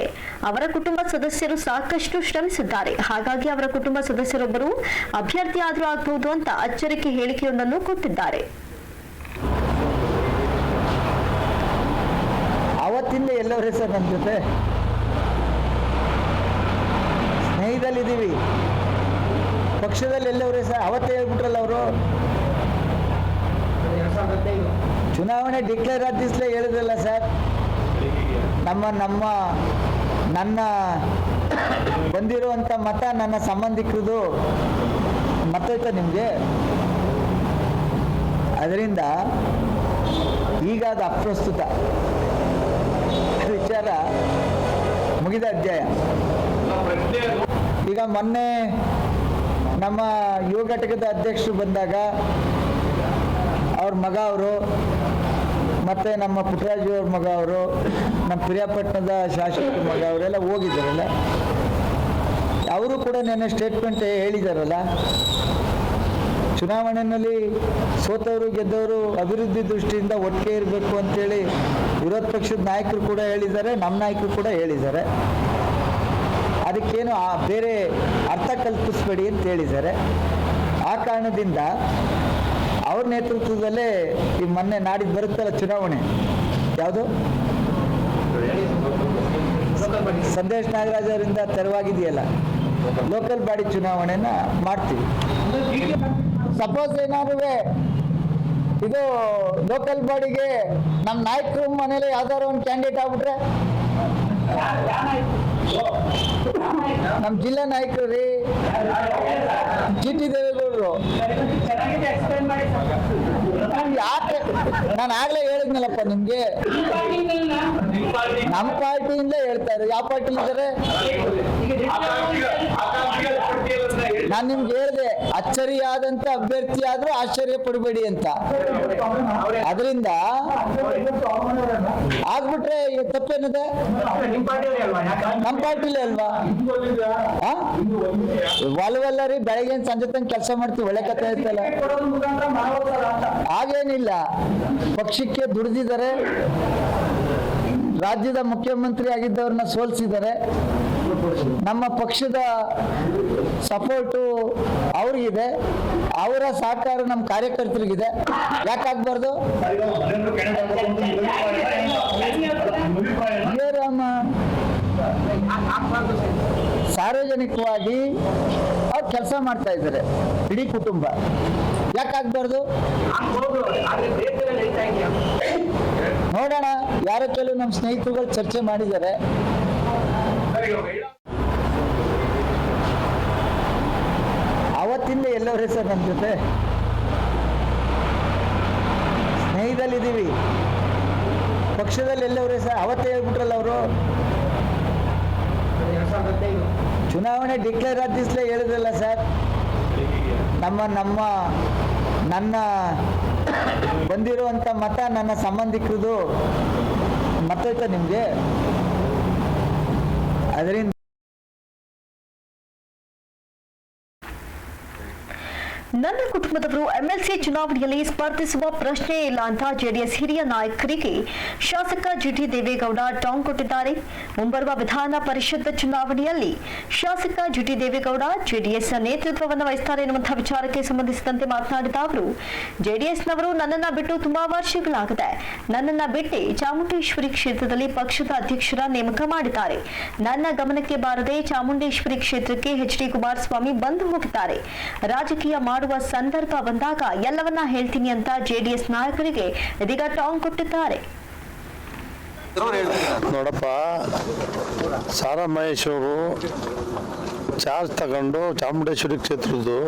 ಅವರ ಕುಟುಂಬ ಸದಸ್ಯರು ಸಾಕಷ್ಟು ಶ್ರಮಿಸಿದ್ದಾರೆ. ಹಾಗಾಗಿ ಅವರ ಕುಟುಂಬ ಸದಸ್ಯರೊಬ್ಬರು ಅಭ್ಯರ್ಥಿಯಾದರೂ ಆಗಬಹುದು ಅಂತ ಅಚ್ಚರಿಕೆ ಹೇಳಿಕೆಯೊಂದನ್ನು ಕೊಟ್ಟಿದ್ದಾರೆ. ಅವತ್ತಿಂದ ಎಲ್ಲವರೇ ಸರ್ ನಮ್ಮ ಜೊತೆ ಸ್ನೇಹಿತಲ್ಲಿದ್ದೀವಿ. ಪಕ್ಷದಲ್ಲಿ ಎಲ್ಲವರೇ ಸರ್ ಅವತ್ತೇ ಹೇಳ್ಬಿಟ್ರಲ್ಲ ಅವರು. ಚುನಾವಣೆ ಡಿಕ್ಲೇರ್ ಆದ ದಿವಸಲೇ ಹೇಳಿದ್ರಲ್ಲ ಸರ್, ನನ್ನ ಬಂದಿರುವಂಥ ಮತ ನನ್ನ ಸಂಬಂಧಿಕರದು ಮತ ಐತ ನಿಮಗೆ. ಅದರಿಂದ ಈಗ ಅದು ಅಪ್ರಸ್ತುತ ವಿಚಾರ, ಮುಗಿದ ಅಧ್ಯಾಯ. ಈಗ ಮೊನ್ನೆ ನಮ್ಮ ಯುವ ಘಟಕದ ಅಧ್ಯಕ್ಷರು ಬಂದಾಗ ಅವ್ರ ಮಗ ಅವರು, ಮತ್ತು ನಮ್ಮ ಪುಟ್ಟರಾಜು ಅವ್ರ ಮಗ ಅವರು, ನಮ್ಮ ಪ್ರಿಯಾಪಟ್ಟಣದ ಶಾಸಕರ ಮಗ ಅವರೆಲ್ಲ ಹೋಗಿದ್ದಾರಲ್ಲ. ಅವರು ಕೂಡ ನೆನ್ನೆ ಸ್ಟೇಟ್ಮೆಂಟ್ ಹೇಳಿದಾರಲ್ಲ, ಚುನಾವಣೆಯಲ್ಲಿ ಸೋತವರು ಗೆದ್ದವರು ಅಭಿವೃದ್ಧಿ ದೃಷ್ಟಿಯಿಂದ ಒಟ್ಟಿಗೆ ಇರಬೇಕು ಅಂತೇಳಿ ವಿರೋಧ ಪಕ್ಷದ ನಾಯಕರು ಕೂಡ ಹೇಳಿದ್ದಾರೆ, ನಮ್ಮ ನಾಯಕರು ಕೂಡ ಹೇಳಿದ್ದಾರೆ. ಅದಕ್ಕೇನು ಬೇರೆ ಅರ್ಥ ಕಲ್ಪಿಸ್ಬೇಡಿ ಅಂತ ಹೇಳಿದ್ದಾರೆ. ಆ ಕಾರಣದಿಂದ ಅವ್ರ ನೇತೃತ್ವದಲ್ಲೇ ಈ ಮೊನ್ನೆ ನಾಡಿದ್ದು ಬರುತ್ತಲ್ಲ ಚುನಾವಣೆ, ಯಾವುದು ಸಂದೇಶ್ ನಾಗರಾಜ್ ಅವರಿಂದ ತೆರವಾಗಿದೆಯಲ್ಲ, ಲೋಕಲ್ ಬಾಡಿ ಚುನಾವಣೆನ ಮಾಡ್ತೀವಿ. ಸಪೋಸ್ ಏನಾದ್ರು ಇದು ಲೋಕಲ್ ಬಾಡಿಗೆ ನಮ್ಮ ನಾಯಕರು ಮನೇಲಿ ಯಾವ್ದಾದ್ರು ಒಂದು ಕ್ಯಾಂಡಿಡೇಟ್ ಆಗ್ಬಿಟ್ರೆ, ನಮ್ಮ ಜಿಲ್ಲಾ ನಾಯಕರು ರೀ ಜಿಟಿ ದೇವೇಗೌಡರು, ಯಾಕೆ ನಾನು ಆಗ್ಲೇ ಹೇಳಿದ್ನಲ್ಲಪ್ಪ ನಿಮ್ಗೆ, ನಮ್ಮ ಪಾರ್ಟಿಯಿಂದ ಹೇಳ್ತಾರೆ. ಯಾವ ಪಾರ್ಟಿ ಇದ್ದಾರೆ? ನಾನು ನಿಮ್ಗೆ ಹೇಳಿದೆ, ಅಚ್ಚರಿಯಾದಂತ ಅಭ್ಯರ್ಥಿ ಆದ್ರೂ ಆಶ್ಚರ್ಯ ಪಡಬೇಡಿ ಅಂತ. ಅದರಿಂದ ಆಗ್ಬಿಟ್ರೆ ತಪ್ಪೇನಿದೆ? ನಮ್ಮ ಪಾರ್ಟಿಲೇ ಅಲ್ವಾ? ಒಲ್ವಲ್ಲರಿ ಬೆಳಗ್ಗೆ ಸಂಜೆ ತನಕ ಕೆಲಸ ಮಾಡ್ತೀವಿ, ಒಳ್ಳೆ ಕಥೆ ಐತಲ್ಲ. ಹಾಗೇನಿಲ್ಲ, ಪಕ್ಷಕ್ಕೆ ದುಡಿದಿದ್ದಾರೆ, ರಾಜ್ಯದ ಮುಖ್ಯಮಂತ್ರಿ ಆಗಿದ್ದವ್ರನ್ನ ಸೋಲಿಸಿದ್ದಾರೆ. ನಮ್ಮ ಪಕ್ಷದ ಸಪೋರ್ಟು ಅವ್ರಿಗಿದೆ, ಅವರ ಸಹಕಾರ ನಮ್ಮ ಕಾರ್ಯಕರ್ತರಿಗಿದೆ. ಯಾಕಾಗಬಾರ್ದು? ರಾಮ ಸಾರ್ವಜನಿಕವಾಗಿ ಅವ್ರು ಕೆಲಸ ಮಾಡ್ತಾ ಇದ್ದಾರೆ, ಇಡೀ ಕುಟುಂಬ. ಯಾಕಾಗಬಾರ್ದು? ನೋಡೋಣ, ಯಾರೋ ಕೆಲವು ನಮ್ಮ ಸ್ನೇಹಿತರುಗಳು ಚರ್ಚೆ ಮಾಡಿದ್ದಾರೆ. ಅವತ್ತಿಂದ ಎಲ್ಲವರೇ ಸರ್ ನಮ್ಮ ಜೊತೆ ಸ್ನೇಹಿತಲ್ಲಿದ್ದೀವಿ, ಪಕ್ಷದಲ್ಲಿ ಎಲ್ಲವರೇ ಸರ್. ಅವತ್ತೇ ಹೇಳ್ಬಿಟ್ರಲ್ಲ ಅವರು, ಚುನಾವಣೆ ಡಿಕ್ಲೇರ್ ಆದ ದಿವಸಲೇ ಹೇಳಿದ್ರಲ್ಲ ಸರ್, ನನ್ನ ಬಂದಿರುವಂಥ ಮತ ನನ್ನ ಸಂಬಂಧಿಕರದು ಮತ ಐತ ನಿಮಗೆ. ಅದರಿಂದ ನನ್ನ ಕುಟುಂಬದವರು ಎಂಎಲ್ಸಿ ಚುನಾವಣೆಯಲ್ಲಿ ಸ್ಪರ್ಧಿಸುವ ಪ್ರಶ್ನೆ ಇಲ್ಲ ಅಂತ ಜೆಡಿಎಸ್ ಹಿರಿಯ ನಾಯಕರಿಗೆ ಶಾಸಕ ಜಿಟಿ ದೇವೇಗೌಡ ಟಾಂಗ್ ಕೊಟ್ಟಿದ್ದಾರೆ. ಮುಂಬರುವ ವಿಧಾನ ಪರಿಷತ್ ಚುನಾವಣೆಯಲ್ಲಿ ಶಾಸಕ ಜಿಟಿ ದೇವೇಗೌಡ ಜೆಡಿಎಸ್ ನೇತೃತ್ವವನ್ನು ವಹಿಸುತ್ತಾರೆ ಎನ್ನುವಂತಹ ವಿಚಾರಕ್ಕೆ ಸಂಬಂಧಿಸಿದಂತೆ ಮಾತನಾಡಿದ ಅವರು, ಜೆಡಿಎಸ್ನವರು ನನ್ನನ್ನ ಬಿಟ್ಟು ತುಂಬಾ ವರ್ಷಗಳಾಗಿದೆ. ನನ್ನನ್ನ ಬಿಟ್ಟು ಚಾಮುಂಡೇಶ್ವರಿ ಕ್ಷೇತ್ರದಲ್ಲಿ ಪಕ್ಷದ ಅಧ್ಯಕ್ಷರ ನೇಮಕ ಮಾಡಿದ್ದಾರೆ. ನನ್ನ ಗಮನಕ್ಕೆ ಬಾರದೆ ಚಾಮುಂಡೇಶ್ವರಿ ಕ್ಷೇತ್ರಕ್ಕೆ ಎಚ್.ಡಿ. ಕುಮಾರಸ್ವಾಮಿ ಬಂದು ಹೋಗಿದ್ದಾರೆ. ರಾಜಕೀಯ ಮಾಡುವ ಸಂದರ್ಭ ಬಂದಾಗ ಎಲ್ಲವನ್ನ ಹೇಳ್ತೀನಿ ಅಂತ ಜೆಡಿಎಸ್ ನಾಯಕರಿಗೆ ಇದೀಗ ಟಾಂಗ್ ಕೊಟ್ಟಿದ್ದಾರೆ. ನೋಡಪ್ಪ, ಸಾರಾ ಮಹೇಶ್ ಅವರು ಚಾರ್ಜ್ ತಗೊಂಡು ಚಾಮುಂಡೇಶ್ವರಿ ಕ್ಷೇತ್ರದ್ದು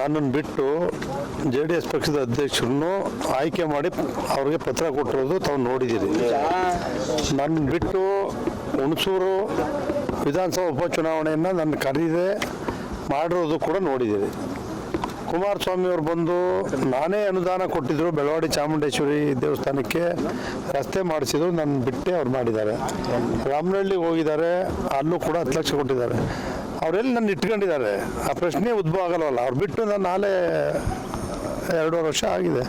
ನನ್ನನ್ನು ಬಿಟ್ಟು JDS ಪಕ್ಷದ ಅಧ್ಯಕ್ಷರನ್ನು ಆಯ್ಕೆ ಮಾಡಿ ಅವ್ರಿಗೆ ಪತ್ರ ಕೊಟ್ಟಿರೋದು ತಾವು ನೋಡಿದ್ದೀರಿ. ನನ್ನ ಬಿಟ್ಟು ಹುಣಸೂರು ವಿಧಾನಸಭಾ ಉಪಚುನಾವಣೆಯನ್ನು ನನ್ನ ಕರೀದೆ ಮಾಡಿರೋದು ಕೂಡ ನೋಡಿದ್ದೀರಿ. ಕುಮಾರಸ್ವಾಮಿ ಅವರು ಬಂದು ನಾನೇ ಅನುದಾನ ಕೊಟ್ಟಿದ್ರು, ಬೆಳವಾಡಿ ಚಾಮುಂಡೇಶ್ವರಿ ದೇವಸ್ಥಾನಕ್ಕೆ ರಸ್ತೆ ಮಾಡಿಸಿದ್ರು, ನನ್ನ ಬಿಟ್ಟೆ ಅವ್ರು ಮಾಡಿದ್ದಾರೆ. ರಾಮನಹಳ್ಳಿಗೆ ಹೋಗಿದ್ದಾರೆ, ಅಲ್ಲೂ ಕೂಡ 10 ಲಕ್ಷ ಕೊಟ್ಟಿದ್ದಾರೆ. ಅವರೆಲ್ಲಿ ನನ್ನ ಇಟ್ಕೊಂಡಿದ್ದಾರೆ, ಆ ಪ್ರಶ್ನೆ ಉದ್ಭವ ಆಗಲ್ವಲ್ಲ. ಅವ್ರು ಬಿಟ್ಟು ನಾನು ನಾಳೆ 2.5 ವರ್ಷ ಆಗಿದೆ.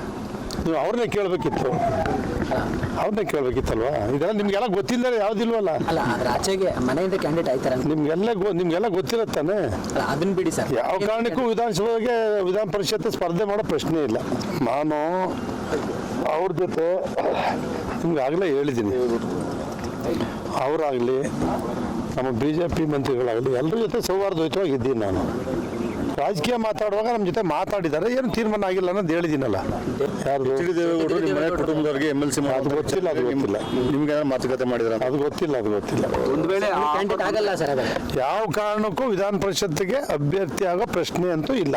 ನೀವು ಅವ್ರನ್ನೇ ಕೇಳಬೇಕಿತ್ತು, ಕೇಳಬೇಕಿತ್ತಲ್ವಾ? ಇದೆಲ್ಲ ನಿಮ್ಗೆಲ್ಲ ಗೊತ್ತಿಲ್ಲದೆ ಯಾವುದಿಲ್ವಲ್ಲ. ಅಲ್ಲ, ಅದ್ರ ಆಚೆಗೆ ಮನೆಯಿಂದ ಕ್ಯಾಂಡಿಡೇಟ್ ಆಯ್ತಾರೆ ನಿಮ್ಗೆಲ್ಲ ಗೊತ್ತಿರುತ್ತಾನೆ. ಅದನ್ನ ಬಿಡಿ ಸರ್, ಯಾವ ಕಾರಣಕ್ಕೂ ವಿಧಾನ ಪರಿಷತ್ ಸ್ಪರ್ಧೆ ಮಾಡೋ ಪ್ರಶ್ನೆ ಇಲ್ಲ. ನಾನು ಅವ್ರ ಜೊತೆ ನಿಮ್ಗಾಗಲೇ ಹೇಳಿದ್ದೀನಿ, ಅವರಾಗಲಿ ನಮ್ಮ BJP ಮಂತ್ರಿಗಳಾಗಲಿ ಎಲ್ಲರ ಜೊತೆ ಸೌಹಾರ್ದಯುತವಾಗಿದ್ದೀನಿ. ನಾನು ರಾಜಕೀಯ ಮಾತಾಡುವಾಗ ನಮ್ಮ ಜೊತೆ ಮಾತಾಡಿದ್ದಾರೆ, ಏನು ತೀರ್ಮಾನ ಆಗಿಲ್ಲ ಅನ್ನೋದು ಹೇಳಿದ್ದೀನಲ್ಲ. ಯಾರು ದೇವೇಗೌಡರು ನಿಮ್ಮ ಮನೆ ಕುಟುಂಬದವರಿಗೆ MLC ಅದು ಗೊತ್ತಿಲ್ಲ, ನಿಮ್ಗೆ ಮಾತುಕತೆ ಮಾಡಿದ್ರ? ಅದು ಗೊತ್ತಿಲ್ಲ. ಒಂದು ವೇಳೆ ಕ್ಯಾಂಡಿಡೇಟ್ ಆಗಲ್ಲ ಸರ್. ಯಾವ ಕಾರಣಕ್ಕೂ ವಿಧಾನ ಪರಿಷತ್ಗೆ ಅಭ್ಯರ್ಥಿ ಆಗೋ ಪ್ರಶ್ನೆ ಅಂತೂ ಇಲ್ಲ.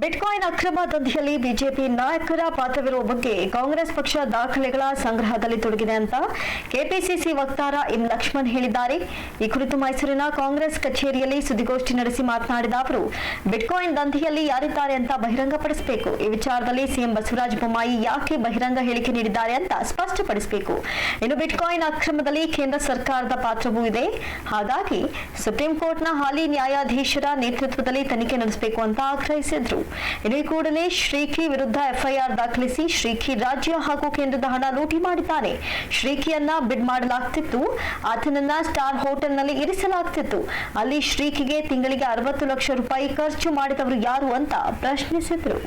ಬಿಟ್ಕಾಯಿನ್ ಅಕ್ರಮ ದಂಧೆಯಲ್ಲಿ ಬಿಜೆಪಿ ನಾಯಕರ ಪಾತ್ರವಿರುವ ಬಗ್ಗೆ ಕಾಂಗ್ರೆಸ್ ಪಕ್ಷ ದಾಖಲೆಗಳ ಸಂಗ್ರಹದಲ್ಲಿ ತೊಡಗಿದೆ ಅಂತ ಕೆಪಿಸಿಸಿ ವಕ್ತಾರ ಎಂ ಲಕ್ಷ್ಮಣ್ ಹೇಳಿದ್ದಾರೆ. ಈ ಕುರಿತು ಮೈಸೂರಿನ ಕಾಂಗ್ರೆಸ್ ಕಚೇರಿಯಲ್ಲಿ ಸುದ್ದಿಗೋಷ್ಠಿ ನಡೆಸಿ ಮಾತನಾಡಿದ ಅವರು, ಬಿಟ್ಕಾಯಿನ್ ದಂಧೆಯಲ್ಲಿ ಯಾರಿದ್ದಾರೆ ಅಂತ ಬಹಿರಂಗಪಡಿಸಬೇಕು. ಈ ವಿಚಾರದಲ್ಲಿ ಸಿಎಂ ಬಸವರಾಜ ಬೊಮ್ಮಾಯಿ ಯಾಕೆ ಬಹಿರಂಗ ಹೇಳಿಕೆ ನೀಡಿದ್ದಾರೆ ಅಂತ ಸ್ಪಷ್ಟಪಡಿಸಬೇಕು. ಇನ್ನು ಬಿಟ್ಕಾಯಿನ್ ಅಕ್ರಮದಲ್ಲಿ ಕೇಂದ್ರ ಸರ್ಕಾರದ ಪಾತ್ರವೂ ಇದೆ. ಹಾಗಾಗಿ ಸುಪ್ರೀಂ ಕೋರ್ಟ್ನ ಹಾಲಿ ನ್ಯಾಯಾಧೀಶರ ನೇತೃತ್ವದಲ್ಲಿ ತನಿಖೆ ನಡೆಸಬೇಕು ಅಂತ ಆಗ್ರಹಿಸಿದ್ರು. ಇನ್ನು ಈ ಕೂಡಲೇ ಶ್ರೀಕಿ ವಿರುದ್ಧ ಎಫ್ಐಆರ್ ದಾಖಲಿಸಿ ಶ್ರೀಕಿ ರಾಜ್ಯ ಹಾಗೂ ಕೇಂದ್ರದ ಹಣ ಲೂಟಿ ಮಾಡಿದ್ದಾನೆ. ಶ್ರೀಕಿಯನ್ನ ಬಿಡ್ ಮಾಡಲಾಗ್ತಿತ್ತು, ಆತನನ್ನ ಸ್ಟಾರ್ ಹೋಟೆಲ್ನಲ್ಲಿ ಇರಿಸಲಾಗ್ತಿತ್ತು. ಅಲ್ಲಿ ಶ್ರೀಕಿಗೆ ತಿಂಗಳಿಗೆ 60 ಲಕ್ಷ ರೂಪಾಯಿ ಖರ್ಚು ಮಾಡಿದವರು ಯಾರು ಅಂತ ಪ್ರಶ್ನಿಸಿದ್ರು.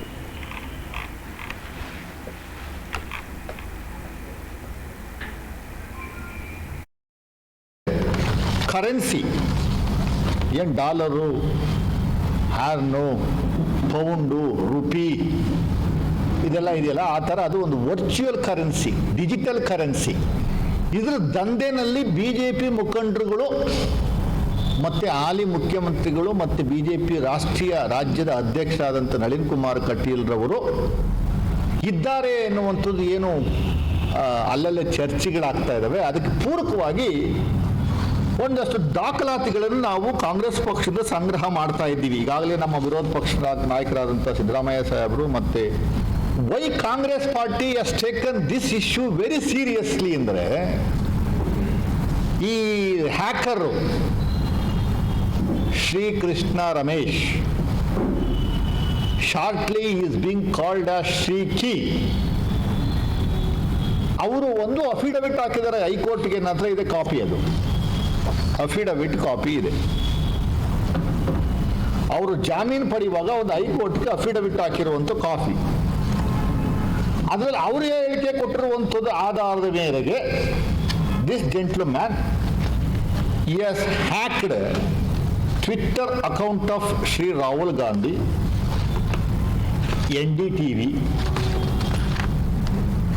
ಕರೆನ್ಸಿ ಏನು ಡಾಲರು, ಹ್ಯಾರ್ನು, ಪೌಂಡು, ರುಪಿ ಇದೆಲ್ಲ ಇದೆಯಲ್ಲ, ಆ ಥರ ಅದು ಒಂದು ವರ್ಚುವಲ್ ಕರೆನ್ಸಿ, ಡಿಜಿಟಲ್ ಕರೆನ್ಸಿ. ಇದರ ದಂಧೆನಲ್ಲಿ BJP ಮುಖಂಡರುಗಳು ಮತ್ತು ಹಾಲಿ ಮುಖ್ಯಮಂತ್ರಿಗಳು ಮತ್ತು BJP ರಾಜ್ಯದ ಅಧ್ಯಕ್ಷರಾದಂಥ ನಳಿನ್ ಕುಮಾರ್ ಕಟೀಲ್ರವರು ಇದ್ದಾರೆ ಎನ್ನುವಂಥದ್ದು ಏನು ಅಲ್ಲಲ್ಲೇ ಚರ್ಚೆಗಳಾಗ್ತಾ ಇದ್ದಾವೆ. ಅದಕ್ಕೆ ಪೂರಕವಾಗಿ ಒಂದಷ್ಟು ದಾಖಲಾತಿಗಳನ್ನು ನಾವು ಕಾಂಗ್ರೆಸ್ ಪಕ್ಷದಿಂದ ಸಂಗ್ರಹ ಮಾಡ್ತಾ ಇದ್ದೀವಿ. ಈಗಾಗಲೇ ನಮ್ಮ ವಿರೋಧ ಪಕ್ಷದ ನಾಯಕರಾದಂಥ ಸಿದ್ದರಾಮಯ್ಯ ಸಾಹೇಬರು ಮತ್ತೆ why Congress party has taken this issue very seriously ಅಂದರೆ, ಈ hacker Srikrishna Ramesh, shortly is being called as Sriki, ಅವರು ಒಂದು ಅಫಿಡವಿಟ್ ಹಾಕಿದ್ದಾರೆ ಹೈಕೋರ್ಟ್ಗೆ. ನನ್ನ ಹತ್ರ ಇದೆ ಕಾಪಿ, ಅದು ಅಫಿಡವಿಟ್ ಕಾಪಿ ಇದೆ. ಅವರು ಜಾಮೀನು ಪಡೆಯುವಾಗ ಒಂದು ಹೈಕೋರ್ಟ್ಗೆ ಅಫಿಡವಿಟ್ ಹಾಕಿರುವಂಥ ಕಾಪಿ. ಅದರಲ್ಲಿ ಅವರೇ ಹೇಳಿಕೆ ಕೊಟ್ಟಿರುವಂಥದ್ದು ಆಧಾರದ ಮೇರೆಗೆ this gentleman has hacked Twitter account of Shri Rahul Gandhi, NDTV,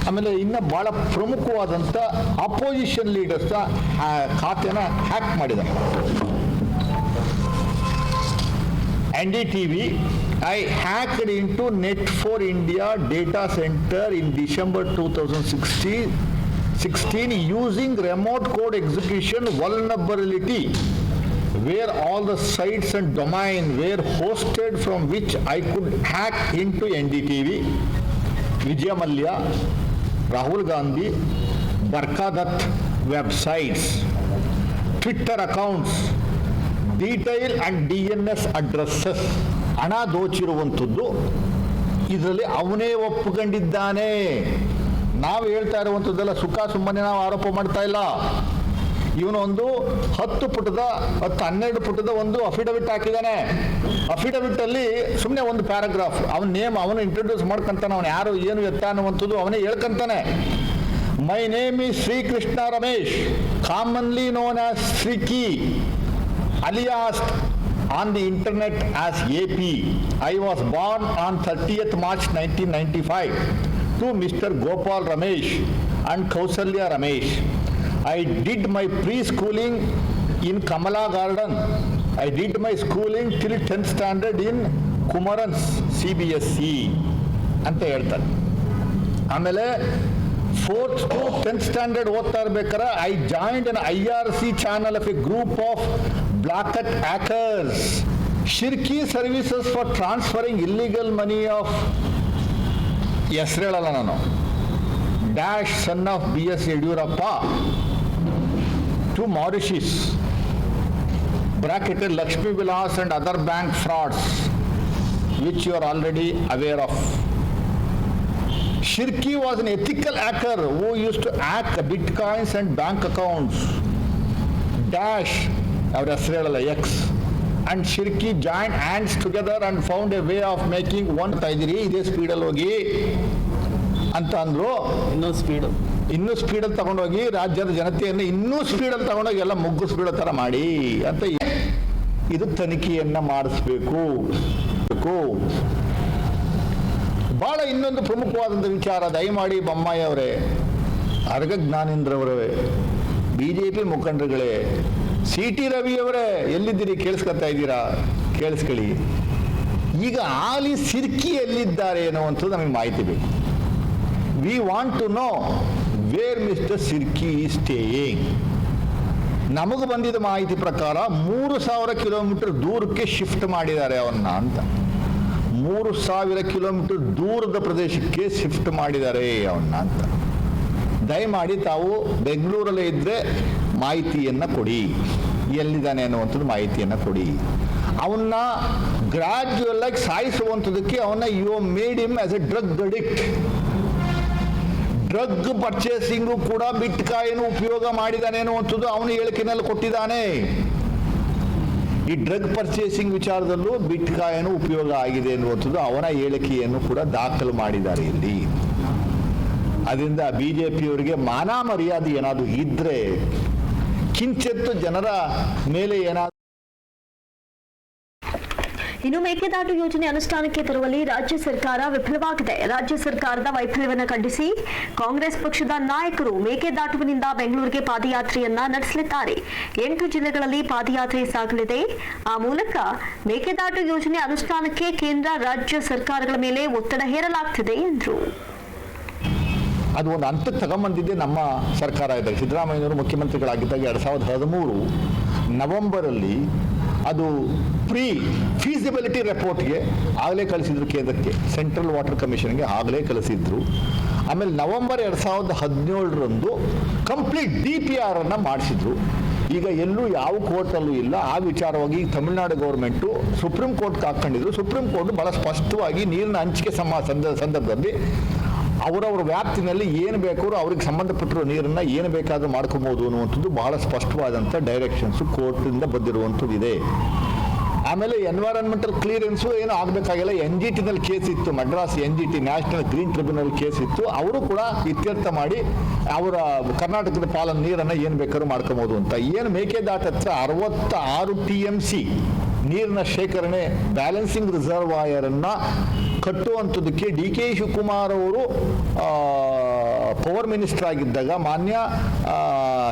ಆಮೇಲೆ ಇನ್ನು ಬಹಳ ಪ್ರಮುಖವಾದಂಥ ಅಪೋಸಿಷನ್ ಲೀಡರ್ಸ್ ಖಾತೆನ ಹ್ಯಾಕ್ ಮಾಡಿದ್ದಾರೆ. NDTV, I hacked into Net4 India data center in December 2016 using remote code execution vulnerability where all the sites and domain were hosted from which I could hack into NDTV, Vijay Mallya, Rahul Gandhi, Barkadath websites, Twitter accounts, detail and DNS addresses. ಹಣ ದೋಚಿರುವಂಥದ್ದು ಇದರಲ್ಲಿ ಅವನೇ ಒಪ್ಪಿಕೊಂಡಿದ್ದಾನೆ. ನಾವು ಹೇಳ್ತಾ ಇರುವಂಥದ್ದೆಲ್ಲ ಸುಖ ಸುಮ್ಮನೆ ನಾವು ಆರೋಪ ಮಾಡ್ತಾ ಇಲ್ಲ. ಇವನೊಂದು 10 ಪುಟದ 12 ಪುಟದ ಒಂದು ಅಫಿಡವಿಟ್ ಹಾಕಿದ್ದಾನೆ. ಅಫಿಡವಿಟ್ ಅಲ್ಲಿ ಸುಮ್ಮನೆ ಒಂದು ಪ್ಯಾರಾಗ್ರಾಫ್ ಅವನ ನೇಮ್ ಅವನು ಇಂಟ್ರೊಡ್ಯೂಸ್ ಮಾಡ್ಕೊಂತಾನೆ, ಅವನು ಯಾರು ಏನು ಎತ್ತ ಅನ್ನುವಂಥದ್ದು ಅವನೇ ಹೇಳ್ಕೊಂತಾನೆ. My name is Srikrishna Ramesh, commonly known as Sriki, alias on the internet as AP. I was born on 30th March 1995 to Mr. Gopal Ramesh and Kausalya Ramesh. I did my preschooling in Kamala Garden. I did my schooling till 10th standard in Kumarans CBSE ಅಂತ ಹೇಳ್ತಾರೆ. ಆಮೇಲೆ 4th to 10th ಸ್ಟ್ಯಾಂಡರ್ಡ್ ಓದ್ತಾ ಇರ್ಬೇಕಾದ್ರೆ I joined an IRC channel of a group of black hat hackers, Shirki services for transferring illegal money of ಹೆಸರು ಹೇಳಲ್ಲ ನಾನು, dash son of BS Yediyurappa to Mauritius, bracketed Lakshmi Vilas and other bank frauds which you are already aware of. Shirki was an ethical hacker who used to hack bitcoins and bank accounts. Dash, our Israel X, and Shirki joined hands together and found a way of making one tajri. This speed allogi ಅಂತ ಅಂದ್ರು. ಇನ್ನೂ ಸ್ಪೀಡಲ್ಲಿ ತಗೊಂಡೋಗಿ ರಾಜ್ಯದ ಜನತೆಯನ್ನು ಇನ್ನೂ ಸ್ಪೀಡಲ್ಲಿ ತಗೊಂಡೋಗಿ ಎಲ್ಲ ಮುಗ್ಗಿಸ್ಬಿಡೋ ಥರ ಮಾಡಿ ಅಂತ ಇದು ತನಿಖೆಯನ್ನು ಮಾಡಿಸ್ಬೇಕು. ಭಾಳ ಇನ್ನೊಂದು ಪ್ರಮುಖವಾದಂಥ ವಿಚಾರ, ದಯಮಾಡಿ ಬೊಮ್ಮಾಯಿ ಅವರೇ, ಅರ್ಗ ಜ್ಞಾನೇಂದ್ರವರೇ, BJP ಮುಖಂಡರುಗಳೇ, CT ರವಿಯವರೇ ಎಲ್ಲಿದ್ದೀರಿ? ಕೇಳಿಸ್ಕೊತಾ ಇದ್ದೀರಾ? ಕೇಳಿಸ್ಕೊಳ್ಳಿ. ಈಗ ಆಲಿ ಸಿರ್ಕಿ ಎಲ್ಲಿದ್ದಾರೆ ಅನ್ನುವಂಥದ್ದು ನಮಗೆ ಮಾಹಿತಿ ಬೇಕು. We want to know where mister Sirki is staying. ನಮಗೆ ಬಂದಿದ್ದ ಮಾಹಿತಿ ಪ್ರಕಾರ 3000 ಕಿಲೋಮೀಟರ್ ದೂರಕ್ಕೆ ಶಿಫ್ಟ್ ಮಾಡಿದ್ದಾರೆ ಅವನ್ನ ಅಂತ. 3000 ಕಿಲೋಮೀಟರ್ ದೂರದ ಪ್ರದೇಶಕ್ಕೆ ಶಿಫ್ಟ್ ಮಾಡಿದ್ದಾರೆ ಅವನ್ನ ಅಂತ. ದಯಮಾಡಿ ತಾವು ಬೆಂಗಳೂರಲ್ಲೇ ಇದ್ದರೆ ಮಾಹಿತಿಯನ್ನು ಕೊಡಿ, ಎಲ್ಲಿದ್ದಾನೆ ಅನ್ನುವಂಥದ್ದು ಮಾಹಿತಿಯನ್ನು ಕೊಡಿ. ಅವನ್ನ ಗ್ರಾಜ್ಯುವಲ್ ಆಗಿ ಸಾಯಿಸುವಂಥದ್ದಕ್ಕೆ ಅವನ್ನ you made him as a drug addict. Drug purchasing ಕೂಡ ಬಿಟ್ಕಾಯಿನ್ ಉಪಯೋಗ ಮಾಡಿದ್ದಾನೆ ಅನ್ನುವಂಥದ್ದು ಅವನು ಹೇಳಿಕೆನಲ್ಲಿ ಕೊಟ್ಟಿದ್ದಾನೆ. ಈ ಡ್ರಗ್ ಪರ್ಚೇಸಿಂಗ್ ವಿಚಾರದಲ್ಲೂ ಬಿಟ್ಕಾಯಿನ್ ಉಪಯೋಗ ಆಗಿದೆ ಅನ್ನುವಂಥದ್ದು ಅವನ ಹೇಳಿಕೆಯನ್ನು ಕೂಡ ದಾಖಲು ಮಾಡಿದ್ದಾರೆ ಇಲ್ಲಿ. ಅದರಿಂದ BJPಯವರಿಗೆ ಮಾನ ಮರ್ಯಾದೆ ಏನಾದರೂ ಇದ್ರೆ ಕಿಂಚಿತ್ತು ಜನರ ಮೇಲೆ ಏನಾದರೂ. ಇನ್ನು ಮೇಕೆದಾಟು ಯೋಜನೆ ಅನುಷ್ಠಾನಕ್ಕೆ ತರುವಲ್ಲಿ ರಾಜ್ಯ ಸರ್ಕಾರ ವಿಫಲವಾಗಿದೆ. ರಾಜ್ಯ ಸರ್ಕಾರದ ವೈಫಲ್ಯವನ್ನು ಖಂಡಿಸಿ ಕಾಂಗ್ರೆಸ್ ಪಕ್ಷದ ನಾಯಕರು ಮೇಕೆದಾಟುವಿನಿಂದ ಬೆಂಗಳೂರಿಗೆ ಪಾದಯಾತ್ರೆಯನ್ನ ನಡೆಸಲಿದ್ದಾರೆ. 8 ಜಿಲ್ಲೆಗಳಲ್ಲಿ ಪಾದಯಾತ್ರೆ ಸಾಗಲಿದೆ. ಆ ಮೂಲಕ ಮೇಕೆದಾಟು ಯೋಜನೆ ಅನುಷ್ಠಾನಕ್ಕೆ ಕೇಂದ್ರ ರಾಜ್ಯ ಸರ್ಕಾರಗಳ ಮೇಲೆ ಒತ್ತಡ ಹೇರಲಾಗ್ತಿದೆ ಎಂದರು. ಅದು ಒಂದು ಹಂತಕ್ಕೆ ತಗೊಂಬಂದಿದ್ದೆ ನಮ್ಮ ಸರ್ಕಾರ ಇದ್ದಾಗ, ಸಿದ್ದರಾಮಯ್ಯನವರು ಮುಖ್ಯಮಂತ್ರಿಗಳಾಗಿದ್ದಾಗ 2013 ನವೆಂಬರಲ್ಲಿ ಅದು ಪ್ರೀ ಫೀಸಿಬಿಲಿಟಿ ರಿಪೋರ್ಟ್ಗೆ ಆಗಲೇ ಕಳಿಸಿದ್ರು ಕೇಂದ್ರಕ್ಕೆ, ಸೆಂಟ್ರಲ್ ವಾಟರ್ ಕಮಿಷನ್ಗೆ ಆಗಲೇ ಕಳಿಸಿದ್ರು. ಆಮೇಲೆ ನವೆಂಬರ್ 2017 ಕಂಪ್ಲೀಟ್ DPR ಅನ್ನು ಮಾಡಿಸಿದ್ರು. ಈಗ ಎಲ್ಲೂ ಯಾವ ಕೋರ್ಟಲ್ಲೂ ಇಲ್ಲ ಆ ವಿಚಾರವಾಗಿ ತಮಿಳುನಾಡು ಗೌರ್ಮೆಂಟು ಸುಪ್ರೀಂ ಕೋರ್ಟ್ಗೆ ಹಾಕ್ಕೊಂಡಿದ್ರು. ಸುಪ್ರೀಂ ಕೋರ್ಟ್ ಭಾಳ ಸ್ಪಷ್ಟವಾಗಿ ನೀರಿನ ಹಂಚಿಕೆ ಸಂದರ್ಭದಲ್ಲಿ ಅವರವ್ರ ವ್ಯಾಪ್ತಿನಲ್ಲಿ ಏನು ಬೇಕಾದ್ರೂ ಅವ್ರಿಗೆ ಸಂಬಂಧಪಟ್ಟಿರೋ ನೀರನ್ನು ಏನು ಬೇಕಾದರೂ ಮಾಡ್ಕೊಬೋದು ಅನ್ನುವಂಥದ್ದು ಬಹಳ ಸ್ಪಷ್ಟವಾದಂಥ ಡೈರೆಕ್ಷನ್ಸು ಕೋರ್ಟಿಂದ ಬಂದಿರುವಂಥದ್ದು ಇದೆ. ಆಮೇಲೆ ಎನ್ವೈರನ್ಮೆಂಟಲ್ ಕ್ಲಿಯರೆನ್ಸು ಏನು ಆಗಬೇಕಾಗಿಲ್ಲ. NGTನಲ್ಲಿ ಕೇಸ್ ಇತ್ತು, Madras NGT national green tribunal case ಇತ್ತು, ಅವರು ಕೂಡ ಇತ್ಯರ್ಥ ಮಾಡಿ ಅವರ ಕರ್ನಾಟಕದ ಪಾಲನ ನೀರನ್ನು ಏನು ಬೇಕಾದ್ರೂ ಮಾಡ್ಕೊಬೋದು ಅಂತ. ಏನು ಮೇಕೆದಾಟ ಹತ್ರ 66 TMC ನೀರಿನ ಶೇಖರಣೆ ಬ್ಯಾಲೆನ್ಸಿಂಗ್ ರಿಸರ್ವಾಯರನ್ನು ಕಟ್ಟುವಂಥದ್ದಕ್ಕೆ DK ಶಿವಕುಮಾರ್ ಅವರು ಪವರ್ ಮಿನಿಸ್ಟರ್ ಆಗಿದ್ದಾಗ, ಮಾನ್ಯ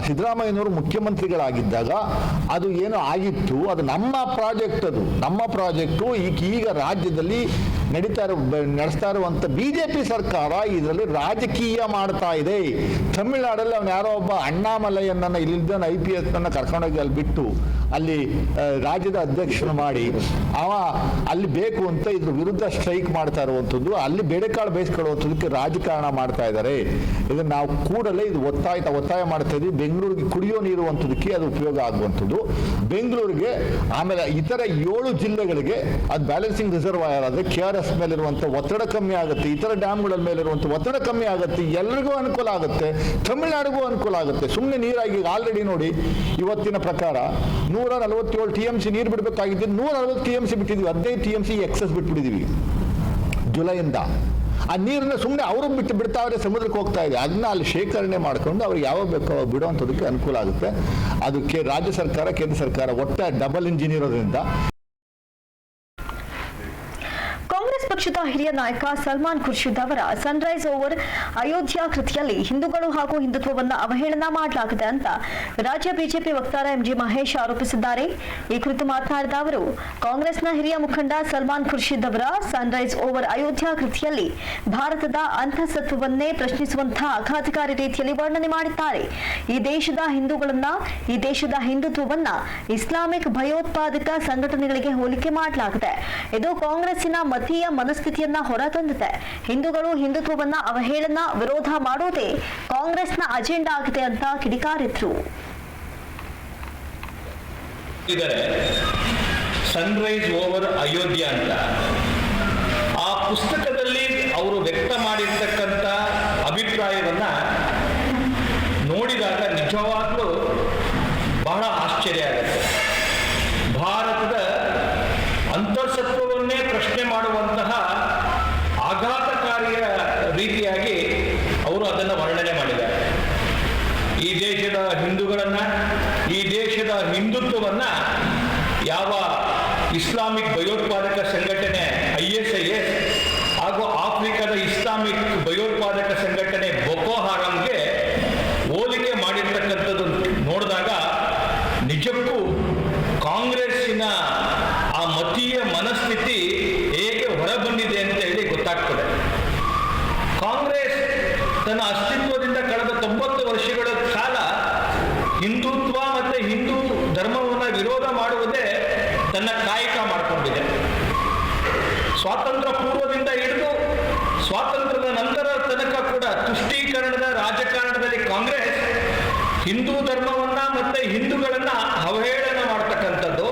ಸಿದ್ದರಾಮಯ್ಯನವರು ಮುಖ್ಯಮಂತ್ರಿಗಳಾಗಿದ್ದಾಗ ಅದು ಏನು ಆಗಿತ್ತು, ಅದು ನಮ್ಮ ಪ್ರಾಜೆಕ್ಟ್, ಅದು ನಮ್ಮ ಪ್ರಾಜೆಕ್ಟು. ಈಗ ರಾಜ್ಯದಲ್ಲಿ ನಡೆಸ್ತಾ ಇರುವಂಥ BJP ಸರ್ಕಾರ ಇದರಲ್ಲಿ ರಾಜಕೀಯ ಮಾಡ್ತಾ ಇದೆ. ತಮಿಳುನಾಡಲ್ಲಿ ಅವನು ಯಾರೋ ಒಬ್ಬ ಅಣ್ಣಾಮಲೈಯನ್ನ ಇಲ್ಲಿದ್ದ IPS ಕರ್ಕೊಂಡೋಗಿ ಅಲ್ಲಿ ಬಿಟ್ಟು ಅಲ್ಲಿ ರಾಜ್ಯದ ಅಧ್ಯಕ್ಷನ ಮಾಡಿ ಅವ ಅಲ್ಲಿ ಬೇಕು ಅಂತ ಇದ್ರ ವಿರುದ್ಧ ಸ್ಟ್ರೈಕ್ ಮಾಡ್ತಾ ಇರುವಂಥದ್ದು, ಅಲ್ಲಿ ಬೇಳೆಕಾಳು ಬೇಯಿಸ್ಕೊಳ್ಳುವಂಥದ್ದಕ್ಕೆ ರಾಜಕಾರಣ ಮಾಡ್ತಾ ಇದ್ದಾರೆ. ಇದನ್ನು ನಾವು ಕೂಡಲೇ ಇದು ಒತ್ತಾಯ ಮಾಡ್ತಾ ಇದ್ದೀವಿ. ಬೆಂಗಳೂರಿಗೆ ಕುಡಿಯೋ ನೀರು ಅಂಥದಕ್ಕೆ ಅದು ಉಪಯೋಗ ಆಗುವಂಥದ್ದು. ಬೆಂಗಳೂರಿಗೆ ಆಮೇಲೆ ಇತರ 7 ಜಿಲ್ಲೆಗಳಿಗೆ ಅದು ಬ್ಯಾಲೆನ್ಸಿಂಗ್ ರಿಸರ್ವಾಯರ್ ಆದರೆ KRS ಮೇಲಿರುವಂಥ ಒತ್ತಡ ಕಮ್ಮಿ ಆಗುತ್ತೆ, ಇತರ ಡ್ಯಾಮ್ಗಳ ಮೇಲಿರುವಂಥ ಒತ್ತಡ ಕಮ್ಮಿ ಆಗುತ್ತೆ, ಎಲ್ರಿಗೂ ಅನುಕೂಲ ಆಗುತ್ತೆ, ತಮಿಳುನಾಡಿಗೂ ಅನುಕೂಲ ಆಗುತ್ತೆ. ಸುಮ್ಮನೆ ನೀರಾಗಿ ಆಲ್ರೆಡಿ ನೋಡಿ ಇವತ್ತಿನ ಪ್ರಕಾರ 147 TMC ನೀರು ಬಿಡಬೇಕಾಗಿದ್ದು 140 TMC ಬಿಟ್ಟಿದ್ವಿ, 15 TMC ಎಕ್ಸಸ್ ಬಿಟ್ಬಿಟ್ಟಿದ್ದೀವಿ ಜುಲೈಯಿಂದ. ಆ ನೀರನ್ನ ಸುಮ್ಮನೆ ಅವರು ಬಿಡ್ತಾವ್ರೆ, ಸಮುದ್ರಕ್ಕೆ ಹೋಗ್ತಾ ಇದೆ. ಅದನ್ನ ಅಲ್ಲಿ ಶೇಖರಣೆ ಮಾಡಿಕೊಂಡು ಅವ್ರಿಗೆ ಯಾವಾಗ ಬೇಕೋ ಬಿಡುವಂಥದಕ್ಕೆ ಅನುಕೂಲ ಆಗುತ್ತೆ. ಅದಕ್ಕೆ ರಾಜ್ಯ ಸರ್ಕಾರ ಕೇಂದ್ರ ಸರ್ಕಾರ ಒಟ್ಟಾರೆ ಡಬಲ್ ಇಂಜಿನ್ ಇರೋದ್ರಿಂದ. ಕಾಂಗ್ರೆಸ್ ಪಕ್ಷದ ಹಿರಿಯ ನಾಯಕ ಸಲ್ಮಾನ್ ಖುರ್ಷಿದ್ ಅವರ ಸನ್ರೈಸ್ ಓವರ್ ಅಯೋಧ್ಯ ಕೃತಿಯಲ್ಲಿ ಹಿಂದೂಗಳು ಹಾಗೂ ಹಿಂದುತ್ವವನ್ನು ಅವಹೇಳನ ಮಾಡಲಾಗಿದೆ ಅಂತ ರಾಜ್ಯ ಬಿಜೆಪಿ ವಕ್ತಾರ MG ಮಹೇಶ್ ಆರೋಪಿಸಿದ್ದಾರೆ. ಈ ಕುರಿತು ಮಾತನಾಡಿದ ಅವರು, ಕಾಂಗ್ರೆಸ್ನ ಹಿರಿಯ ಮುಖಂಡ ಸಲ್ಮಾನ್ ಖುರ್ಷಿದ್ ಅವರ ಸನ್ರೈಸ್ ಓವರ್ ಅಯೋಧ್ಯ ಕೃತಿಯಲ್ಲಿ ಭಾರತದ ಅಂತಃಸತ್ವವನ್ನೇ ಪ್ರಶ್ನಿಸುವಂತಹ ಆಘಾತಕಾರಿ ರೀತಿಯಲ್ಲಿ ವರ್ಣನೆ ಮಾಡಿದ್ದಾರೆ. ಈ ದೇಶದ ಹಿಂದುತ್ವವನ್ನ ಇಸ್ಲಾಮಿಕ್ ಭಯೋತ್ಪಾದಕ ಸಂಘಟನೆಗಳಿಗೆ ಹೋಲಿಕೆ ಮಾಡಲಾಗಿದೆ. ಇದು ಕಾಂಗ್ರೆಸ್ಸಿನ ಮತೀಯ ಮನಸ್ಥಿತಿಯನ್ನ ಹೊರತಂದಿದೆ. ಹಿಂದೂಗಳು ಹಿಂದುತ್ವವನ್ನ ಅವಹೇಳನ ವಿರೋಧ ಮಾಡೋದೇ ಕಾಂಗ್ರೆಸ್ನ ಅಜೆಂಡಾ ಆಗಿದೆ ಅಂತ ಕಿಡಿಕಾರಿದ್ರು. ಸನ್ರೈಸ್ ಓವರ್ ಅಯೋಧ್ಯ ಅಂತ ಆ ಪುಸ್ತಕದಲ್ಲಿ ಅವರು ವ್ಯಕ್ತ ಮಾಡಿರ್ತಕ್ಕಂಥ ಅಭಿಪ್ರಾಯವನ್ನ ನೋಡಿದಾಗ ನಿಜವಾಗ್ಲೂ ಬಹಳ ಆಶ್ಚರ್ಯ ಆಗುತ್ತೆ. ಭಾರತದ ಅಂತರ್ಸತ್ವವನ್ನೇ ಪ್ರಶ್ನೆ ಮಾಡುವಂತಹ ಆಘಾತಕಾರಿಯ ರೀತಿಯಾಗಿ ಅವರು ಅದನ್ನು ವರ್ಣನೆ ಮಾಡಿದ್ದಾರೆ. ಈ ದೇಶದ ಹಿಂದೂಗಳನ್ನ, ಈ ದೇಶದ ಹಿಂದುತ್ವವನ್ನ ಯಾವ ಇಸ್ಲಾಮಿಕ್ ಭಯೋತ್ಪಾದಕ ಸಂಘಟನೆ ISIS ಹಾಗೂ ಆಫ್ರಿಕಾದ ಇಸ್ಲಾಮಿಕ್ ಭಯೋತ್ಪಾದಕ ಸಂಘಟನೆ ಬೊಕೋ ಹರಾಮ್ಗೆ ಹೋಲಿಕೆ ಮಾಡಿರ್ತಕ್ಕಂಥದ್ದು ನೋಡಿದಾಗ ನಿಜಕ್ಕೂ ಕಾಂಗ್ರೆಸ್ಸಿನ ಆ ಮತೀಯ ಮನಸ್ಥಿತಿ ಹೇಗೆ ಹೊರಬಂದಿದೆ ಅಂತ ಹೇಳಿ ಗೊತ್ತಾಗ್ತದೆ. ಕಾಂಗ್ರೆಸ್ ತನ್ನ ಅಸ್ತಿತ್ವದಿಂದ ಕಳೆದ 90 ವರ್ಷಗಳ ಕಾಲ ಹಿಂದುತ್ವ ಮತ್ತೆ ಹಿಂದೂ ಧರ್ಮವನ್ನು ವಿರೋಧ ಮಾಡುವುದೇ ತನ್ನ ಕಾಯಕ ಮಾಡಿಕೊಂಡಿದೆ. ಸ್ವಾತಂತ್ರ್ಯ ಪೂರ್ವದಿಂದ ಹಿಡಿದು ಸ್ವಾತಂತ್ರ್ಯದ ನಂತರ ತನಕ ಕೂಡ ತುಷ್ಟೀಕರಣದ ರಾಜಕಾರಣದಲ್ಲಿ ಕಾಂಗ್ರೆಸ್ ಹಿಂದೂ ಧರ್ಮವನ್ನ ಮತ್ತೆ ಹಿಂದೂಗಳನ್ನ ಅವಹೇಳನ ಮಾಡ್ತಕ್ಕಂಥದ್ದು,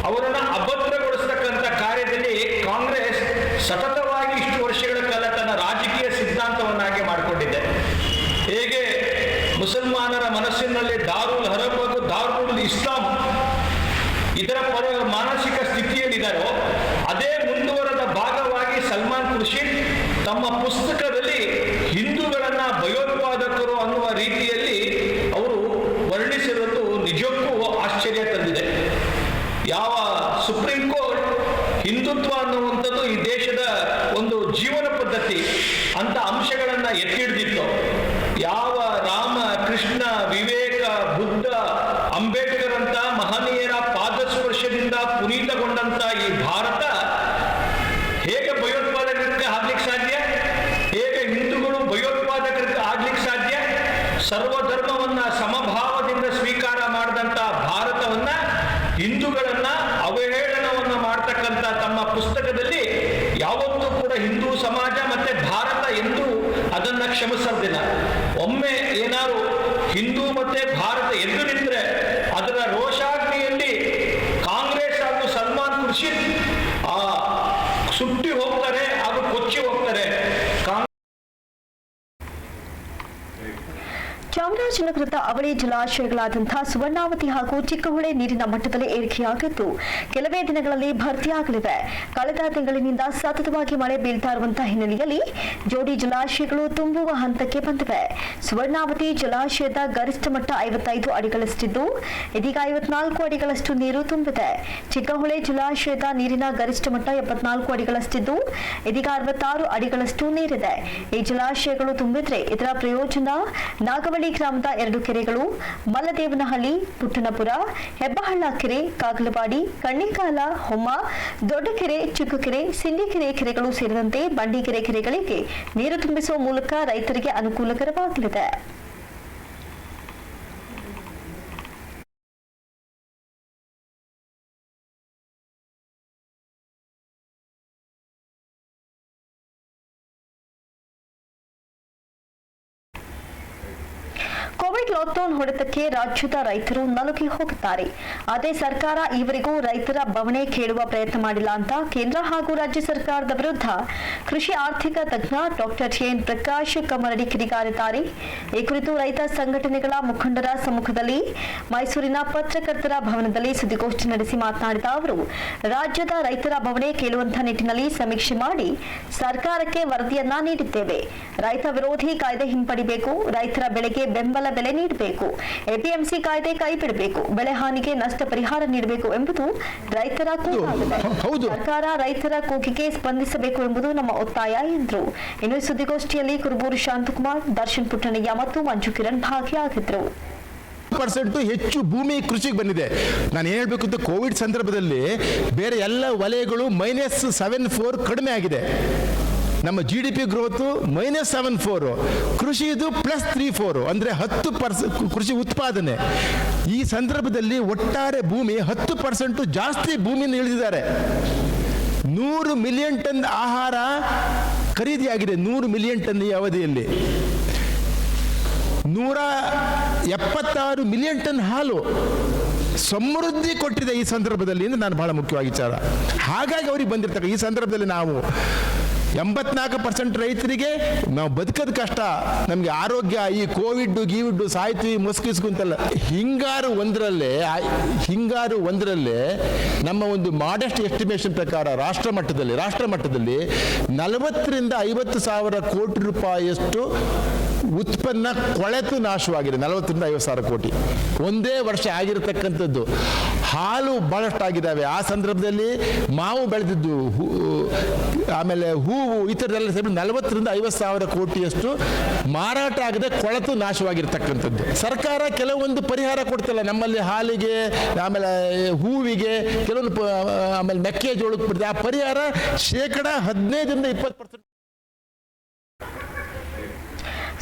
ಅವರನ್ನ ಅಭದ್ರಗೊಳಿಸ್ತಕ್ಕಂಥ ಕಾರ್ಯದಲ್ಲಿ ಕಾಂಗ್ರೆಸ್ ಸತತವಾಗಿ ಇಷ್ಟು ವರ್ಷಗಳ ಕಾಲ ತನ್ನ ರಾಜಕೀಯ ಸಿದ್ಧಾಂತವನ್ನಾಗಿ ಮಾಡಿಕೊಂಡಿದೆ. ಹೇಗೆ ಮುಸಲ್ಮಾನರ ಮನಸ್ಸಿನಲ್ಲಿ ದಾರುಲ್ ಹರಬ್ ಹಾಗೂ ದಾರುಲ್ ಇಸ್ಲಾಂ ಇದರ ಮಾನಸಿಕ ಸ್ಥಿತಿಯಲ್ಲಿದ್ದಾರೋ ಅದೇ ಮುಂದುವರೆದ ಭಾಗವಾಗಿ ಸಲ್ಮಾನ್ ಖುರ್ಷಿದ್ ತಮ್ಮ ಪುಸ್ತಕದಲ್ಲಿ ಹಿಂದೂಗಳನ್ನ ಭಯೋತ್ಪಾದಕರು ಅನ್ನುವ ರೀತಿಯಲ್ಲಿ ಅವರು ವರ್ಣಿಸಿರುವುದು ನಿಜಕ್ಕೂ ಆಶ್ಚರ್ಯ ತಂದಿದೆ. ಯಾವ ಸುಪ್ರೀಂ ಕೋರ್ಟ್ ಹಿಂದುತ್ವ ಅನ್ನುವಂಥದ್ದು ಈ ದೇಶದ ಒಂದು ಜೀವನ ಪದ್ಧತಿ ಅಂತ ಅಂಶಗಳನ್ನ ಎತ್ತಿ ಹಿಡಿದಿತ್ತು, ಯಾವ ರಾಮ, ಕೃಷ್ಣ, ವಿವೇಕ, ಬುದ್ಧ, ಅಂಬೇಡ್ಕರ್ ಅಂತ ಮಹನೀಯರ ಪಾದಸ್ಪರ್ಶದಿಂದ ಪುನೀತಗೊಂಡಂತ ಈ ಭಾರತ ಹೇಗೆ ಭಯೋತ್ಪಾದಕರಿಗೆ ಆಗ್ಲಿಕ್ಕೆ ಸಾಧ್ಯ? ಹೇಗೆ ಹಿಂದೂಗಳು ಭಯೋತ್ಪಾದಕರಿಗೆ ಹಿಂದೂ ಸಮಾಜ ಮತ್ತೆ ಭಾರತ ಎಂದು ಅದನ್ನ ಕ್ಷಮಿಸೋದಿಲ್ಲ. ಒಮ್ಮೆ ಏನಾದ್ರು ಹಿಂದೂ ಮತ್ತೆ ಭಾರತ ಎದ್ದು ನಿಂತರೆ ಅದರ ರೋಷಾಗ್ನಿಯಲ್ಲಿ ಕಾಂಗ್ರೆಸ್ ಹಾಗೂ ಸಲ್ಮಾನ್ ಖುರ್ಷಿದ್ ಸುಟ್ಟಿ ಹೋಗ್ತಾರೆ ಹಾಗೂ ಕೊಚ್ಚಿ ಹೋಗ್ತಾರೆ. ಚಾಮರಾಜನಗರದ ಅವಳಿ ಜಲಾಶಯಗಳಾದಂತಹ ಸುವರ್ಣಾವತಿ ಹಾಗೂ ಚಿಕ್ಕಹೊಳೆ ನೀರಿನ ಮಟ್ಟದಲ್ಲಿ ಏರಿಕೆಯಾಗಿದ್ದು ಕೆಲವೇ ದಿನಗಳಲ್ಲಿ ಭರ್ತಿಯಾಗಲಿವೆ. ಕಳೆದ ತಿಂಗಳಿನಿಂದ ಸತತವಾಗಿ ಮಳೆ ಬೀಳ್ತಾ ಇರುವಂತಹ ಹಿನ್ನೆಲೆಯಲ್ಲಿ ಜೋಡಿ ಜಲಾಶಯಗಳು ತುಂಬುವ ಹಂತಕ್ಕೆ ಬಂದಿವೆ. ಸುವರ್ಣಾವತಿ ಜಲಾಶಯದ ಗರಿಷ್ಠ ಮಟ್ಟ 55 ಅಡಿಗಳಷ್ಟಿದ್ದು ಇದೀಗ 54 ಅಡಿಗಳಷ್ಟು ನೀರು ತುಂಬಿದೆ. ಚಿಕ್ಕಹೊಳೆ ಜಲಾಶಯದ ನೀರಿನ ಗರಿಷ್ಠ ಮಟ್ಟ 74 ಅಡಿಗಳಷ್ಟಿದ್ದು ಇದೀಗ 66 ಅಡಿಗಳಷ್ಟು ನೀರಿದೆ. ಈ ಜಲಾಶಯಗಳು ತುಂಬಿದ್ರೆ ಇದರ ಪ್ರಯೋಜನ ನಾಗವಳ್ಳಿ ಗ್ರಾಮದ 2 ಕೆರೆಗಳು, ಮಲ್ಲದೇವನಹಳ್ಳಿ, ಪುಟ್ಟನಪುರ, ಹೆಬ್ಬಹಳ್ಳ ಕೆರೆ, ಕಾಗಲವಾಡಿ, ಕಣ್ಣಿಕಾಲ, ಹೊಮ್ಮ, ದೊಡ್ಡಕೆರೆ, ಚಿಕ್ಕಕೆರೆ, ಸಿಂಡಿಕೆರೆ ಕೆರೆಗಳು ಸೇರಿದಂತೆ ಬಂಡಿಕೆರೆ ಕೆರೆಗಳಿಗೆ ನೀರು ತುಂಬಿಸುವ ಮೂಲಕ ರೈತರಿಗೆ ಅನುಕೂಲಕರವಾಗಲಿದೆ. ಕೋವಿಡ್ ಲಾಕ್ಡೌನ್ ಹೊಡೆತಕ್ಕೆ ರಾಜ್ಯದ ರೈತರು ನಲುಗಿ ಹೋಗುತ್ತಾರೆ. ಅದೇ ಸರ್ಕಾರ ಈವರೆಗೂ ರೈತರ ಬವಣೆ ಕೇಳುವ ಪ್ರಯತ್ನ ಮಾಡಿಲ್ಲ ಅಂತ ಕೇಂದ್ರ ಹಾಗೂ ರಾಜ್ಯ ಸರ್ಕಾರದ ವಿರುದ್ಧ ಕೃಷಿ ಆರ್ಥಿಕ ತಜ್ಞ ಡಾಕ್ಟರ್ ಎನ್ ಪ್ರಕಾಶ್ ಕಮರಡಿ ಕಿಡಿಕಾರಿದ್ದಾರೆ. ಈ ಕುರಿತು ರೈತ ಸಂಘಟನೆಗಳ ಮುಖಂಡರ ಸಮ್ಮುಖದಲ್ಲಿ ಮೈಸೂರಿನ ಪತ್ರಕರ್ತರ ಭವನದಲ್ಲಿ ಸುದ್ದಿಗೋಷ್ಠಿ ನಡೆಸಿ ಮಾತನಾಡಿದ ಅವರು, ರಾಜ್ಯದ ರೈತರ ಬವಣೆ ಕೇಳುವಂತಹ ನಿಟ್ಟಿನಲ್ಲಿ ಸಮೀಕ್ಷೆ ಮಾಡಿ ಸರ್ಕಾರಕ್ಕೆ ವರದಿಯನ್ನ ನೀಡಿದ್ದೇವೆ. ರೈತ ವಿರೋಧಿ ಕಾಯ್ದೆ ಹಿಂಪಡಿಬೇಕು, ರೈತರ ಬೆಳೆಗೆ ಬೆಂಬಲ ಬೆಲೆ ನೀಡಬೇಕು, ಎಪಿಎಂಸಿ ಕಾಯ್ದೆ ಕೈಬಿಡಬೇಕು, ಬೆಳೆ ಹಾನಿಗೆ ನಷ್ಟ ಪರಿಹಾರ ನೀಡಬೇಕು ಎಂಬುದು ರೈತರ ಕೂಗಾಗಿದೆ. ಸರ್ಕಾರ ರೈತರ ಕೂಗಿಗೆ ಸ್ಪಂದಿಸಬೇಕು ಎಂಬುದು ನಮ್ಮ ಒತ್ತಾಯ ಎಂದರು. ಇನ್ನು ಸುದ್ದಿಗೋಷ್ಠಿಯಲ್ಲಿ ಕುರುಬೂರು ಶಾಂತಕುಮಾರ್, ದರ್ಶನ್ ಪುಟ್ಟಣಯ್ಯ ಮತ್ತು ಮಂಜು ಕಿರಣ್ ಭಾಗಿಯಾಗಿದ್ದರು. ಹೆಚ್ಚು ಭೂಮಿ ಕೃಷಿಗೆ ಬಂದಿದೆ. ನಾನು ಏನು ಹೇಳಬೇಕು ಅಂತ, ಕೋವಿಡ್ ಸಂದರ್ಭದಲ್ಲಿ ಬೇರೆ ಎಲ್ಲ ವಲಯಗಳು -7.4 ಕಡಿಮೆ ಆಗಿದೆ. ನಮ್ಮ GDP ಗ್ರೋತ್ -7.4, ಕೃಷಿದು +3.4, ಅಂದರೆ 10% ಕೃಷಿ ಉತ್ಪಾದನೆ. ಈ ಸಂದರ್ಭದಲ್ಲಿ ಒಟ್ಟಾರೆ ಭೂಮಿ 10% ಜಾಸ್ತಿ ಭೂಮಿಯನ್ನು ಇಳಿದಿದ್ದಾರೆ. 100 ಮಿಲಿಯನ್ ಟನ್ ಆಹಾರ ಖರೀದಿಯಾಗಿದೆ. 100 ಮಿಲಿಯನ್ ಟನ್ ಈ ಅವಧಿಯಲ್ಲಿ 176 ಮಿಲಿಯನ್ ಟನ್ ಹಾಲು ಸಮೃದ್ಧಿ ಕೊಟ್ಟಿದೆ ಈ ಸಂದರ್ಭದಲ್ಲಿ. ನಾನು ಬಹಳ ಮುಖ್ಯವಾಗಿ ವಿಚಾರ. ಹಾಗಾಗಿ ಅವ್ರಿಗೆ ಬಂದಿರ್ತಕ್ಕ ಈ ಸಂದರ್ಭದಲ್ಲಿ ನಾವು 84% ರೈತರಿಗೆ ನಾವು ಬದುಕೋದು ಕಷ್ಟ, ನಮಗೆ ಆರೋಗ್ಯ, ಈ ಕೋವಿಡ್ ಗೀವಿಡ್ ಸಾಯ್ತೀವಿ ಮುಸ್ಕಿಸ್ಕುಂತಲ್ಲ. ಹಿಂಗಾರು ಒಂದರಲ್ಲೇ ನಮ್ಮ ಒಂದು ಮಾಡೆಸ್ಟ್ ಎಸ್ಟಿಮೇಷನ್ ಪ್ರಕಾರ ರಾಷ್ಟ್ರ ಮಟ್ಟದಲ್ಲಿ 40 ರಿಂದ 50 ಸಾವಿರ ಕೋಟಿ ರೂಪಾಯಿಯಷ್ಟು ಉತ್ಪನ್ನ ಕೊಳೆತು ನಾಶವಾಗಿದೆ. 40 ರಿಂದ 50 ಸಾವಿರ ಕೋಟಿ ಒಂದೇ ವರ್ಷ ಆಗಿರತಕ್ಕಂಥದ್ದು. ಹಾಲು ಬಹಳಷ್ಟು ಆಗಿದ್ದಾವೆ. ಆ ಸಂದರ್ಭದಲ್ಲಿ ಮಾವು ಬೆಳೆದಿದ್ದು, ಆಮೇಲೆ ಹೂವು, ಈ ಥರದೆಲ್ಲ ಸೇರಿ 40 ರಿಂದ 50 ಸಾವಿರ ಕೋಟಿಯಷ್ಟು ಮಾರಾಟ ಆಗದೆ ಕೊಳೆತು ನಾಶವಾಗಿರ್ತಕ್ಕಂಥದ್ದು. ಸರ್ಕಾರ ಕೆಲವೊಂದು ಪರಿಹಾರ ಕೊಡ್ತಿಲ್ಲ. ನಮ್ಮಲ್ಲಿ ಹಾಲಿಗೆ, ಆಮೇಲೆ ಹೂವಿಗೆ, ಕೆಲವೊಂದು ಆಮೇಲೆ ಮೆಕ್ಕೆಜೋಳಕ್ಕೆ ಬಿಡ್ತದೆ. ಆ ಪರಿಹಾರ ಶೇಕಡ 15 ರಿಂದ 20%.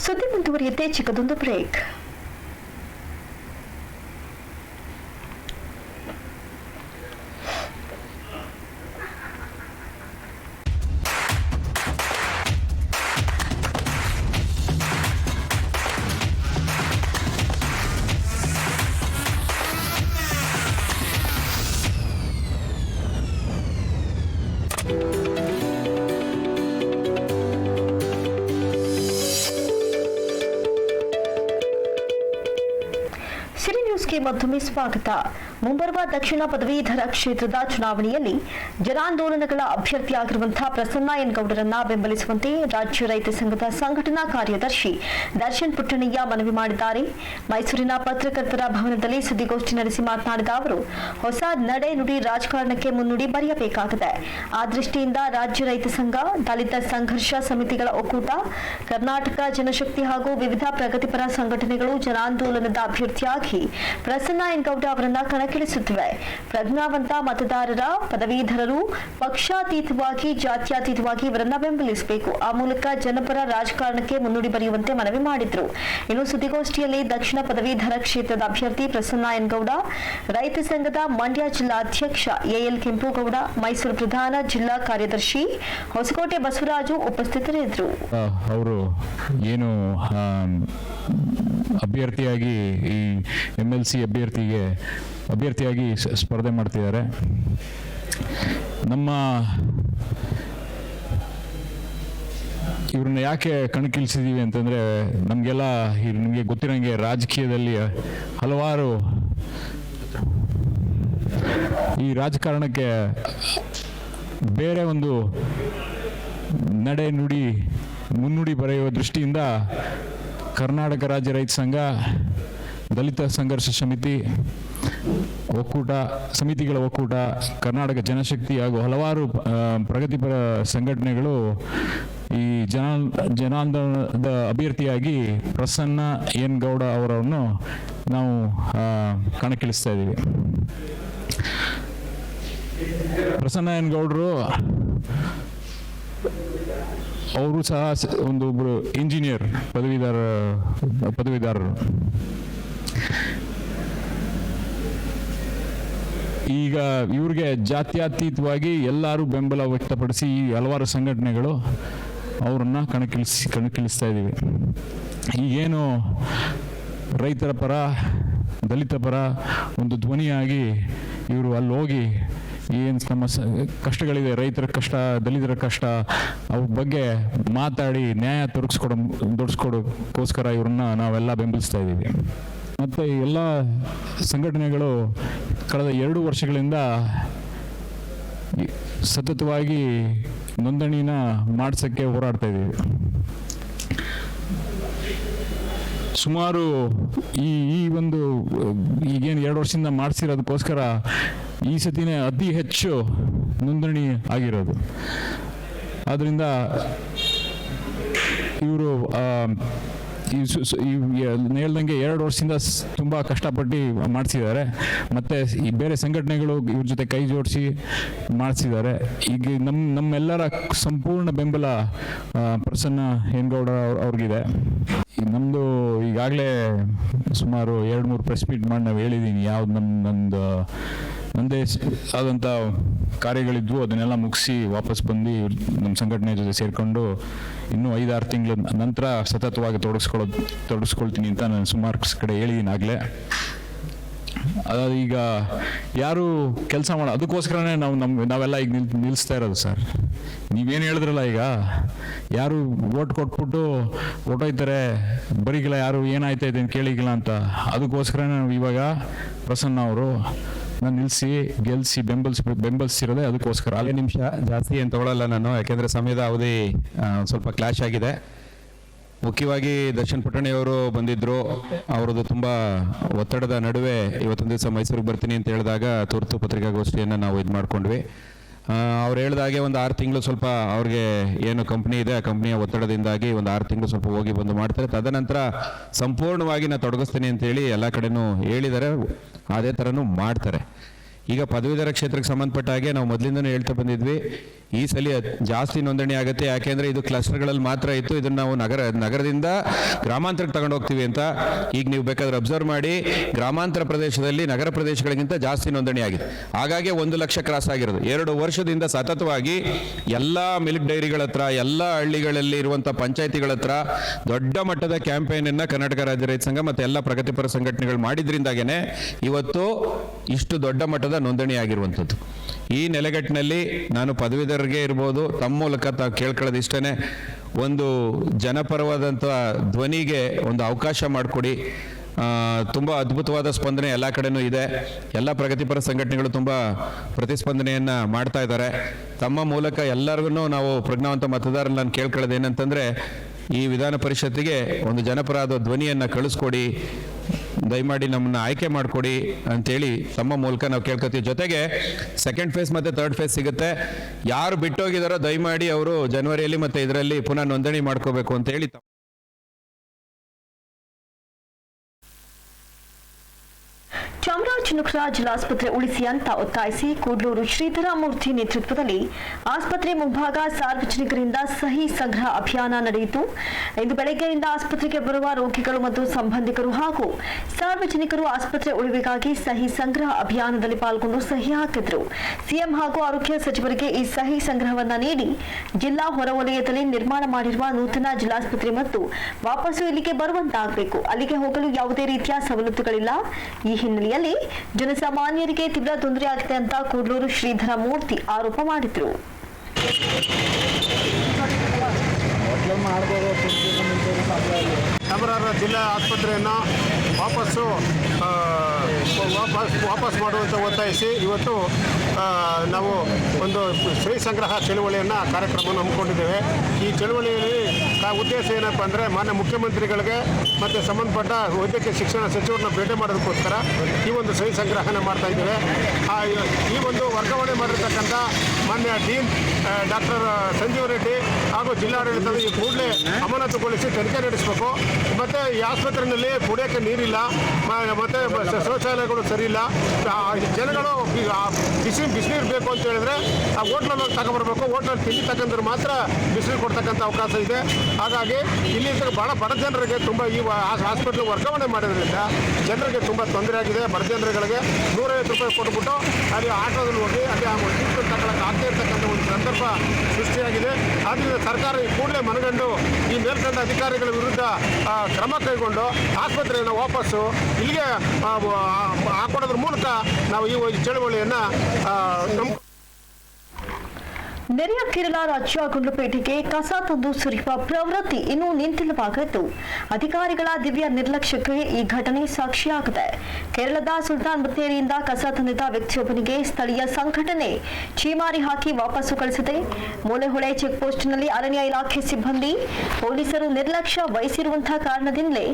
ಸುದ್ದಿ ಮುಂದುವರಿಯುತ್ತೆ, ಚಿಕ್ಕದೊಂದು ಬ್ರೇಕ್. ಮತ್ತೊಮ್ಮೆ ಸ್ವಾಗತ. ಮುಂಬರುವ ದಕ್ಷಿಣ ಪದವೀಧರ ಕ್ಷೇತ್ರದ ಚುನಾವಣೆಯಲ್ಲಿ ಜನಾಂದೋಲನಗಳ ಅಭ್ಯರ್ಥಿಯಾಗಿರುವಂತಹ ಪ್ರಸನ್ನ ಎನ್ ಗೌಡರನ್ನ ಬೆಂಬಲಿಸುವಂತೆ ರಾಜ್ಯ ರೈತ ಸಂಘದ ಸಂಘಟನಾ ಕಾರ್ಯದರ್ಶಿ ದರ್ಶನ್ ಪುಟ್ಟಣಯ್ಯ ಮನವಿ ಮಾಡಿದ್ದಾರೆ. ಮೈಸೂರಿನ ಪತ್ರಕರ್ತರ ಭವನದಲ್ಲಿ ಸುದ್ದಿಗೋಷ್ಠಿ ನಡೆಸಿ ಮಾತನಾಡಿದ ಅವರು, ಹೊಸ ನಡೆ ನುಡಿ ರಾಜಕಾರಣಕ್ಕೆ ಮುನ್ನುಡಿ ಬರೆಯಬೇಕಾಗಿದೆ. ಆ ದೃಷ್ಟಿಯಿಂದ ರಾಜ್ಯ ರೈತ ಸಂಘ, ದಲಿತ ಸಂಘರ್ಷ ಸಮಿತಿಗಳ ಒಕ್ಕೂಟ, ಕರ್ನಾಟಕ ಜನಶಕ್ತಿ ಹಾಗೂ ವಿವಿಧ ಪ್ರಗತಿಪರ ಸಂಘಟನೆಗಳು ಜನಾಂದೋಲನದ ಅಭ್ಯರ್ಥಿಯಾಗಿ ಪ್ರಸನ್ನ ಎನ್ ಗೌಡ ಅವರನ್ನ ಕಣಕ್ಕೆ ಕಣಕ್ಕಿಳಿಸುತ್ತಿವೆ. ಪ್ರಜ್ಞಾವಂತ ಮತದಾರರ ಪದವೀಧರರು ಪಕ್ಷಾತೀತವಾಗಿ ಜಾತ್ಯತೀತವಾಗಿ ಇವರನ್ನ ಬೆಂಬಲಿಸಬೇಕು. ಆ ಮೂಲಕ ಜನಪರ ರಾಜಕಾರಣಕ್ಕೆ ಮುನ್ನುಡಿ ಬರೆಯುವಂತೆ ಮನವಿ ಮಾಡಿದ್ರು. ಇನ್ನು ಸುದ್ದಿಗೋಷ್ಠಿಯಲ್ಲಿ ದಕ್ಷಿಣ ಪದವೀಧರ ಕ್ಷೇತ್ರದ ಅಭ್ಯರ್ಥಿ ಪ್ರಸನ್ನ ಎನ್ ಗೌಡ, ರೈತ ಸಂಘದ ಮಂಡ್ಯ ಜಿಲ್ಲಾಧ್ಯಕ್ಷ ಎಎಲ್ ಕೆಂಪುಗೌಡ, ಮೈಸೂರು ಪ್ರಧಾನ ಜಿಲ್ಲಾ ಕಾರ್ಯದರ್ಶಿ ಹೊಸಕೋಟೆ ಬಸವರಾಜು ಉಪಸ್ಥಿತರಿದ್ದರು. ಅವರು ಏನು ಅಭ್ಯರ್ಥಿಯಾಗಿ ಈ MLC ಅಭ್ಯರ್ಥಿಯಾಗಿ ಸ್ಪರ್ಧೆ ಮಾಡ್ತಿದ್ದಾರೆ. ನಮ್ಮ ಇವ್ರನ್ನ ಯಾಕೆ ಕಣಕ್ಕಿಳಿಸಿದೀವಿ ಅಂತಂದರೆ, ನಮಗೆಲ್ಲ ನಿಮಗೆ ಗೊತ್ತಿರೋಂಗೆ ರಾಜಕೀಯದಲ್ಲಿ ಹಲವಾರು ಈ ರಾಜಕಾರಣಕ್ಕೆ ಬೇರೆ ಒಂದು ನಡೆ ನುಡಿ ಮುನ್ನುಡಿ ಬರೆಯುವ ದೃಷ್ಟಿಯಿಂದ ಕರ್ನಾಟಕ ರಾಜ್ಯ ರೈತ ಸಂಘ, ದಲಿತ ಸಂಘರ್ಷ ಸಮಿತಿ, ಸಮಿತಿಗಳ ಒಕ್ಕೂಟ, ಕರ್ನಾಟಕ ಜನಶಕ್ತಿ ಹಾಗೂ ಹಲವಾರು ಪ್ರಗತಿಪರ ಸಂಘಟನೆಗಳು ಈ ಜನಾಂದೋಲನದ ಅಭ್ಯರ್ಥಿಯಾಗಿ ಪ್ರಸನ್ನ ಎನ್ ಗೌಡ ಅವರನ್ನು ನಾವು ಕಣಕ್ಕಿಳಿಸ್ತಾ ಇದ್ದೀವಿ. ಪ್ರಸನ್ನ ಎನ್ ಗೌಡರು ಅವರು ಸಹ ಒಬ್ಬರು ಇಂಜಿನಿಯರ್ ಪದವೀಧರರು. ಈಗ ಇವ್ರಿಗೆ ಜಾತ್ಯತೀತವಾಗಿ ಎಲ್ಲರೂ ಬೆಂಬಲ ವ್ಯಕ್ತಪಡಿಸಿ ಈ ಹಲವಾರು ಸಂಘಟನೆಗಳು ಅವರನ್ನ ಕಣಕ್ಕಿಳಿಸ್ತಾ ಇದ್ದೀವಿ. ಈಗೇನು ರೈತರ ಪರ, ದಲಿತ ಪರ ಒಂದು ಧ್ವನಿಯಾಗಿ ಇವರು ಅಲ್ಲಿ ಹೋಗಿ ಏನು ನಮ್ಮ ಕಷ್ಟಗಳಿದೆ, ರೈತರ ಕಷ್ಟ, ದಲಿತರ ಕಷ್ಟ, ಅವ್ರ ಬಗ್ಗೆ ಮಾತಾಡಿ ನ್ಯಾಯ ದೊರಕಿಸ್ಕೊಡೋಕ್ಕೋಸ್ಕರ ಇವ್ರನ್ನ ನಾವೆಲ್ಲ ಬೆಂಬಲಿಸ್ತಾ ಇದ್ದೀವಿ. ಮತ್ತು ಎಲ್ಲ ಸಂಘಟನೆಗಳು ಕಳೆದ 2 ವರ್ಷಗಳಿಂದ ಸತತವಾಗಿ ನೋಂದಣಿನ ಮಾಡಿಸೋಕ್ಕೆ ಹೋರಾಡ್ತಾ ಇದ್ದೀವಿ. ಸುಮಾರು ಈ ಒಂದು ಈಗೇನು 2 ವರ್ಷದಿಂದ ಮಾಡಿಸಿರೋದಕ್ಕೋಸ್ಕರ ಈ ಸತಿನೇ ಅತಿ ಹೆಚ್ಚು ನೋಂದಣಿ ಆಗಿರೋದು. ಆದ್ದರಿಂದ ಇವರು ಹೇಳ್ದಂಗೆ 2 ವರ್ಷದಿಂದ ತುಂಬ ಕಷ್ಟಪಟ್ಟು ಮಾಡಿಸಿದ್ದಾರೆ. ಮತ್ತು ಈ ಬೇರೆ ಸಂಘಟನೆಗಳು ಇವ್ರ ಜೊತೆ ಕೈ ಜೋಡಿಸಿ ಮಾಡಿಸಿದ್ದಾರೆ. ಈಗ ನಮ್ಮೆಲ್ಲರ ಸಂಪೂರ್ಣ ಬೆಂಬಲ ಪ್ರಸನ್ನ ಎನ್ ಗೌಡ ಅವ್ರಿಗಿದೆ. ನಮ್ಮದು ಈಗಾಗಲೇ ಸುಮಾರು 2-3 ಪ್ರೆಸ್ ಮೀಟ್ ಮಾಡಿ ನಾವು ಹೇಳಿದ್ದೀನಿ ಯಾವ್ದು ನನ್ನದೇ ಆದಂಥ ಕಾರ್ಯಗಳಿದ್ವು, ಅದನ್ನೆಲ್ಲ ಮುಗಿಸಿ ವಾಪಸ್ ಬಂದು ನಮ್ಮ ಸಂಘಟನೆ ಜೊತೆ ಸೇರಿಕೊಂಡು ಇನ್ನೂ 5-6 ತಿಂಗಳ ನಂತರ ಸತತವಾಗಿ ತೊಡಗಿಸ್ಕೊಳ್ತೀನಿ ಅಂತ ನಾನು ಸುಮಾರು ಕಡೆ ಹೇಳಿದ್ದೀನಿ ಆಗಲೇ. ಅದಾದ ಈಗ ಯಾರು ಕೆಲಸ ಅದಕ್ಕೋಸ್ಕರನೇ ನಾವೆಲ್ಲ ಈಗ ನಿಲ್ಲಿಸ್ತಾ ಇರೋದು ಸರ್. ನೀವೇನು ಹೇಳಿದ್ರಲ್ಲ, ಈಗ ಯಾರು ಓಟ್ ಕೊಟ್ಬಿಟ್ಟು ಹೊಟ್ಟೋಯ್ತಾರೆ, ಬರೀಗಿಲ್ಲ, ಯಾರು ಏನಾಯ್ತೈತೆ ಅಂತ ಕೇಳಿಗಿಲ್ಲ ಅಂತ, ಅದಕ್ಕೋಸ್ಕರನೇ ನಾವು ಇವಾಗ ಪ್ರಸನ್ನ ಅವರು ನಾನು ನಿಲ್ಲಿಸಿ ಗೆಲ್ಲಿಸಿ ಬೆಂಬಲಿಸಿರೋದೆ ಅದಕ್ಕೋಸ್ಕರ. 5 ನಿಮಿಷ ಜಾಸ್ತಿ ಏನು ತಗೊಳ್ಳಲ್ಲ ನಾನು, ಯಾಕೆಂದರೆ ಸಮಯದ ಅವಧಿ ಸ್ವಲ್ಪ ಕ್ಲಾಶ್ ಆಗಿದೆ. ಮುಖ್ಯವಾಗಿ ದರ್ಶನ್ ಪುಟ್ಟಣಿಯವರು ಬಂದಿದ್ದರು. ಅವರದ್ದು ತುಂಬ ಒತ್ತಡದ ನಡುವೆ ಇವತ್ತೊಂದು ದಿವಸ ಮೈಸೂರಿಗೆ ಬರ್ತೀನಿ ಅಂತ ಹೇಳಿದಾಗ ತುರ್ತು ಪತ್ರಿಕಾಗೋಷ್ಠಿಯನ್ನು ನಾವು ಇದು ಮಾಡ್ಕೊಂಡ್ವಿ. ಅವ್ರು ಹೇಳಿದಾಗೆ ಒಂದು 6 ತಿಂಗಳು ಸ್ವಲ್ಪ ಅವ್ರಿಗೆ ಏನು ಕಂಪ್ನಿ ಇದೆ, ಆ ಕಂಪ್ನಿಯ ಒತ್ತಡದಿಂದಾಗಿ ಒಂದು 6 ತಿಂಗಳು ಸ್ವಲ್ಪ ಹೋಗಿ ಬಂದು ಮಾಡ್ತಾರೆ. ತದನಂತರ ಸಂಪೂರ್ಣವಾಗಿ ನಾನು ತೊಡಗಿಸ್ತೀನಿ ಅಂತೇಳಿ ಎಲ್ಲ ಕಡೆನೂ ಹೇಳಿದ್ದಾರೆ. ಅದೇ ಥರನೂ ಮಾಡ್ತಾರೆ. ಈಗ ಪದವೀಧರ ಕ್ಷೇತ್ರಕ್ಕೆ ಸಂಬಂಧಪಟ್ಟ ಹಾಗೆ ನಾವು ಮೊದಲಿಂದನೂ ಹೇಳ್ತಾ ಬಂದಿದ್ವಿ, ಈ ಸಲ ಜಾಸ್ತಿ ನೋಂದಣಿ ಆಗುತ್ತೆ. ಯಾಕೆಂದರೆ ಇದು ಕ್ಲಸ್ಟರ್ಗಳಲ್ಲಿ ಮಾತ್ರ ಇತ್ತು, ಇದನ್ನು ನಾವು ನಗರದಿಂದ ಗ್ರಾಮಾಂತರಕ್ಕೆ ತಗೊಂಡು ಹೋಗ್ತೀವಿ ಅಂತ. ಈಗ ನೀವು ಬೇಕಾದ್ರೆ ಅಬ್ಸರ್ವ್ ಮಾಡಿ, ಗ್ರಾಮಾಂತರ ಪ್ರದೇಶದಲ್ಲಿ ನಗರ ಪ್ರದೇಶಗಳಿಗಿಂತ ಜಾಸ್ತಿ ನೋಂದಣಿ ಆಗಿದೆ. ಹಾಗಾಗಿ 1 ಲಕ್ಷ ಕ್ರಾಸ್ ಆಗಿರೋದು. 2 ವರ್ಷದಿಂದ ಸತತವಾಗಿ ಎಲ್ಲ ಮಿಲ್ಕ್ ಡೈರಿಗಳ ಹತ್ರ, ಎಲ್ಲ ಹಳ್ಳಿಗಳಲ್ಲಿ ಇರುವಂಥ ಪಂಚಾಯಿತಿಗಳ ಹತ್ರ ದೊಡ್ಡ ಮಟ್ಟದ ಕ್ಯಾಂಪೇನನ್ನು ಕರ್ನಾಟಕ ರಾಜ್ಯ ರೈತ ಸಂಘ ಮತ್ತು ಎಲ್ಲ ಪ್ರಗತಿಪರ ಸಂಘಟನೆಗಳು ಮಾಡಿದ್ರಿಂದಾಗೇ ಇವತ್ತು ಇಷ್ಟು ದೊಡ್ಡ ಮಟ್ಟದ ನೋಂದಣಿ ಆಗಿರುವಂಥದ್ದು. ಈ ನೆಲೆಗಟ್ಟಿನಲ್ಲಿ ನಾನು ಪದವೀಧರರಿಗೆ ಇರ್ಬೋದು, ತಮ್ಮ ಮೂಲಕ ತಾವು ಕೇಳ್ಕೊಳ್ಳೋದಿಷ್ಟೇ, ಒಂದು ಜನಪರವಾದಂಥ ಧ್ವನಿಗೆ ಒಂದು ಅವಕಾಶ ಮಾಡಿಕೊಡಿ. ತುಂಬ ಅದ್ಭುತವಾದ ಸ್ಪಂದನೆ ಎಲ್ಲ ಕಡೆನೂ ಇದೆ. ಎಲ್ಲ ಪ್ರಗತಿಪರ ಸಂಘಟನೆಗಳು ತುಂಬ ಪ್ರತಿಸ್ಪಂದನೆಯನ್ನು ಮಾಡ್ತಾ ಇದ್ದಾರೆ. ತಮ್ಮ ಮೂಲಕ ಎಲ್ಲರಿಗೂ ನಾವು ಪ್ರಜ್ಞಾವಂತ ಮತದಾರರಲ್ಲಿ ನಾನು ಕೇಳ್ಕೊಳ್ಳೋದೇನಂತಂದರೆ, ಈ ವಿಧಾನ ಪರಿಷತ್ತಿಗೆ ಒಂದು ಜನಪರಾದ ಧ್ವನಿಯನ್ನು ಕಳಿಸ್ಕೊಡಿ, ದಯಮಾಡಿ ನಮ್ಮನ್ನು ಆಯ್ಕೆ ಮಾಡಿಕೊಡಿ ಅಂತೇಳಿ ತಮ್ಮ ಮೂಲಕ ನಾವು ಕೇಳ್ಕೊತೀವಿ. ಜೊತೆಗೆ 2nd ಫೇಸ್ ಮತ್ತು 3rd ಫೇಸ್ ಸಿಗುತ್ತೆ. ಯಾರು ಬಿಟ್ಟೋಗಿದಾರೋ ದಯಮಾಡಿ ಅವರು ಜನವರಿಯಲ್ಲಿ ಮತ್ತು ಇದರಲ್ಲಿ ಪುನಃ ನೋಂದಣಿ ಮಾಡ್ಕೋಬೇಕು ಅಂತೇಳಿ. ಚಾಮರಾಜನಗರ ಜಿಲ್ಲಾಸ್ಪತ್ರೆ ಉಳಿಸಿ ಅಂತ ಒತ್ತಾಯಿಸಿ ಕೂಡ್ಲೂರು ಶ್ರೀಧರಮೂರ್ತಿ ನೇತೃತ್ವದಲ್ಲಿ ಆಸ್ಪತ್ರೆ ಮುಂಭಾಗ ಸಾರ್ವಜನಿಕರಿಂದ ಸಹಿ ಸಂಗ್ರಹ ಅಭಿಯಾನ ನಡೆಯಿತು. ಇಂದು ಬೆಳಗ್ಗೆಯಿಂದ ಆಸ್ಪತ್ರೆಗೆ ಬರುವ ರೋಗಿಗಳು ಮತ್ತು ಸಂಬಂಧಿಕರು ಹಾಗೂ ಸಾರ್ವಜನಿಕರು ಆಸ್ಪತ್ರೆ ಉಳಿವಿಗಾಗಿ ಸಹಿ ಸಂಗ್ರಹ ಅಭಿಯಾನದಲ್ಲಿ ಪಾಲ್ಗೊಂಡು ಸಹಿ ಹಾಕಿದ್ರು. ಸಿಎಂ ಹಾಗೂ ಆರೋಗ್ಯ ಸಚಿವರಿಗೆ ಈ ಸಹಿ ಸಂಗ್ರಹವನ್ನ ನೀಡಿ ಜಿಲ್ಲಾ ಹೊರವಲಯದಲ್ಲಿ ನಿರ್ಮಾಣ ಮಾಡಿರುವ ನೂತನ ಜಿಲ್ಲಾಸ್ಪತ್ರೆ ಮತ್ತು ವಾಪಸ್ಸು ಇಲ್ಲಿಗೆ ಬರುವಂತಾಗಬೇಕು. ಅಲ್ಲಿಗೆ ಹೋಗಲು ಯಾವುದೇ ರೀತಿಯ ಸವಲತ್ತುಗಳಿಲ್ಲ. ಈ ಹಿನ್ನೆಲೆಯಲ್ಲಿ ಜನಸಾಮಾನ್ಯರಿಗೆ ತೀವ್ರ ತೊಂದರೆಯಾಗಿದೆ ಅಂತ ಕೂಡ್ಲೂರು ಶ್ರೀಧರಮೂರ್ತಿ ಆರೋಪ ಮಾಡಿದ್ರು. ಚಾಮರಾಜನಗರ ಜಿಲ್ಲಾ ಆಸ್ಪತ್ರೆಯನ್ನು ವಾಪಸ್ ಮಾಡುವಂತ ಒತ್ತಾಯಿಸಿ ಇವತ್ತು ನಾವು ಒಂದು ಸಹಿ ಸಂಗ್ರಹ ಚಳುವಳಿಯನ್ನು ಕಾರ್ಯಕ್ರಮವನ್ನು ಹಮ್ಮಿಕೊಂಡಿದ್ದೇವೆ. ಈ ಚಳುವಳಿಯಲ್ಲಿ ಉದ್ದೇಶ ಏನಪ್ಪ ಅಂದರೆ ಮಾನ್ಯ ಮುಖ್ಯಮಂತ್ರಿಗಳಿಗೆ ಮತ್ತು ಸಂಬಂಧಪಟ್ಟ ವೈದ್ಯಕೀಯ ಶಿಕ್ಷಣ ಸಚಿವರನ್ನ ಭೇಟಿ ಮಾಡೋದಕ್ಕೋಸ್ಕರ ಈ ಒಂದು ಸಹಿ ಸಂಗ್ರಹನ ಮಾಡ್ತಾ ಇದ್ದೇವೆ. ಈ ಒಂದು ವರ್ಗಾವಣೆ ಮಾಡಿರ್ತಕ್ಕಂಥ ಮಾನ್ಯ ಡೀನ್ ಡಾಕ್ಟರ್ ಸಂಜೀವ್ ರೆಡ್ಡಿ ಹಾಗೂ ಜಿಲ್ಲಾಡಳಿತದ ಈ ಕೂಡಲೇ ಅಮಾನತುಗೊಳಿಸಿ ತನಿಖೆ ನಡೆಸಬೇಕು. ಮತ್ತು ಈ ಆಸ್ಪತ್ರೆಯಲ್ಲಿ ಕುಡಿಯೋಕ್ಕೆ ನೀರಿಲ್ಲ, ಮತ್ತು ಶೌಚಾಲಯಗಳು ಸರಿ ಇಲ್ಲ. ಜನಗಳು ಬಿಸಿನೀರು ಬೇಕು ಅಂತ ಹೇಳಿದ್ರೆ ಆ ಹೋಟ್ಲಲ್ಲಿ ತಗೊಂಡ್ಬರ್ಬೇಕು. ಹೋಟ್ಲಲ್ಲಿ ತಿಂಡಿ ತಗೊಂಡ್ರೆ ಮಾತ್ರ ಬಿಸಿನೀರು ಕೊಡ್ತಕ್ಕಂಥ ಅವಕಾಶ ಇದೆ. ಹಾಗಾಗಿ ಇಲ್ಲಿ ಭಾಳ ಬಡ ಜನರಿಗೆ ತುಂಬ ಈ ಹಾಸ್ಪಿಟ್ಲ್ ವರ್ಗಾವಣೆ ಮಾಡೋದ್ರಿಂದ ಜನರಿಗೆ ತುಂಬ ತೊಂದರೆ ಆಗಿದೆ. ಬಡ ಜನರುಗಳಿಗೆ 150 ರೂಪಾಯಿ ಕೊಟ್ಬಿಟ್ಟು ಅಲ್ಲಿ ಆಟೋದಲ್ಲಿ ಹೋಗಿ ಅಲ್ಲಿ ಟ್ರೀಟ್ಮೆಂಟ್ ತಗೊಳ್ಳೋಕೆ ಆಗದೇ ಇರ್ತಕ್ಕಂಥ ಒಂದು ಸಂದರ್ಭ ಸೃಷ್ಟಿಯಾಗಿದೆ. ಆದ್ದರಿಂದ ಸರ್ಕಾರ ಈ ಕೂಡಲೇ ಮನಗಂಡು ಈ ಮೇಲ್ಕಂಡ ಅಧಿಕಾರಿಗಳ ವಿರುದ್ಧ ಕ್ರಮ ಕೈಗೊಂಡು ಆಸ್ಪತ್ರೆಯನ್ನು ವಾಪಸ್ಸು ಇಲ್ಲಿಗೆ ಹಾಕೊಡೋದ್ರ ಮೂಲಕ ನಾವು ಈ ಚಳವಳಿಯನ್ನು ನೆರೆಯ ಕೇರಳ ರಾಜ್ಯ ಗುಂಡ್ಲುಪೇಟೆಗೆ ಕಸ ತಂದು ಸುರಿಯುವ ಪ್ರವೃತ್ತಿ ಇನ್ನೂ ನಿಂತಿಲ್ಲವಾಗಿದ್ದು ಅಧಿಕಾರಿಗಳ ದಿವ್ಯ ನಿರ್ಲಕ್ಷ್ಯಕ್ಕೆ ಈ ಘಟನೆ ಸಾಕ್ಷಿಯಾಗಿದೆ. ಕೇರಳದ ಸುಲ್ತಾನ್ ಬತ್ತೇರಿಯಿಂದ ಕಸ ತಂದಿದ್ದ ವ್ಯಕ್ತಿಯೊಬ್ಬನಿಗೆ ಸ್ಥಳೀಯ ಸಂಘಟನೆ ಛೀಮಾರಿ ಹಾಕಿ ವಾಪಸ್ಸು ಕಳಿಸಿದೆ. ಮೂಲೆಹೊಳೆ ಚೆಕ್ ಪೋಸ್ಟ್ನಲ್ಲಿ ಅರಣ್ಯ ಇಲಾಖೆ ಸಿಬ್ಬಂದಿ ಪೊಲೀಸರು ನಿರ್ಲಕ್ಷ್ಯ ವಹಿಸಿರುವಂತಹ ಕಾರಣದಿಂದಲೇ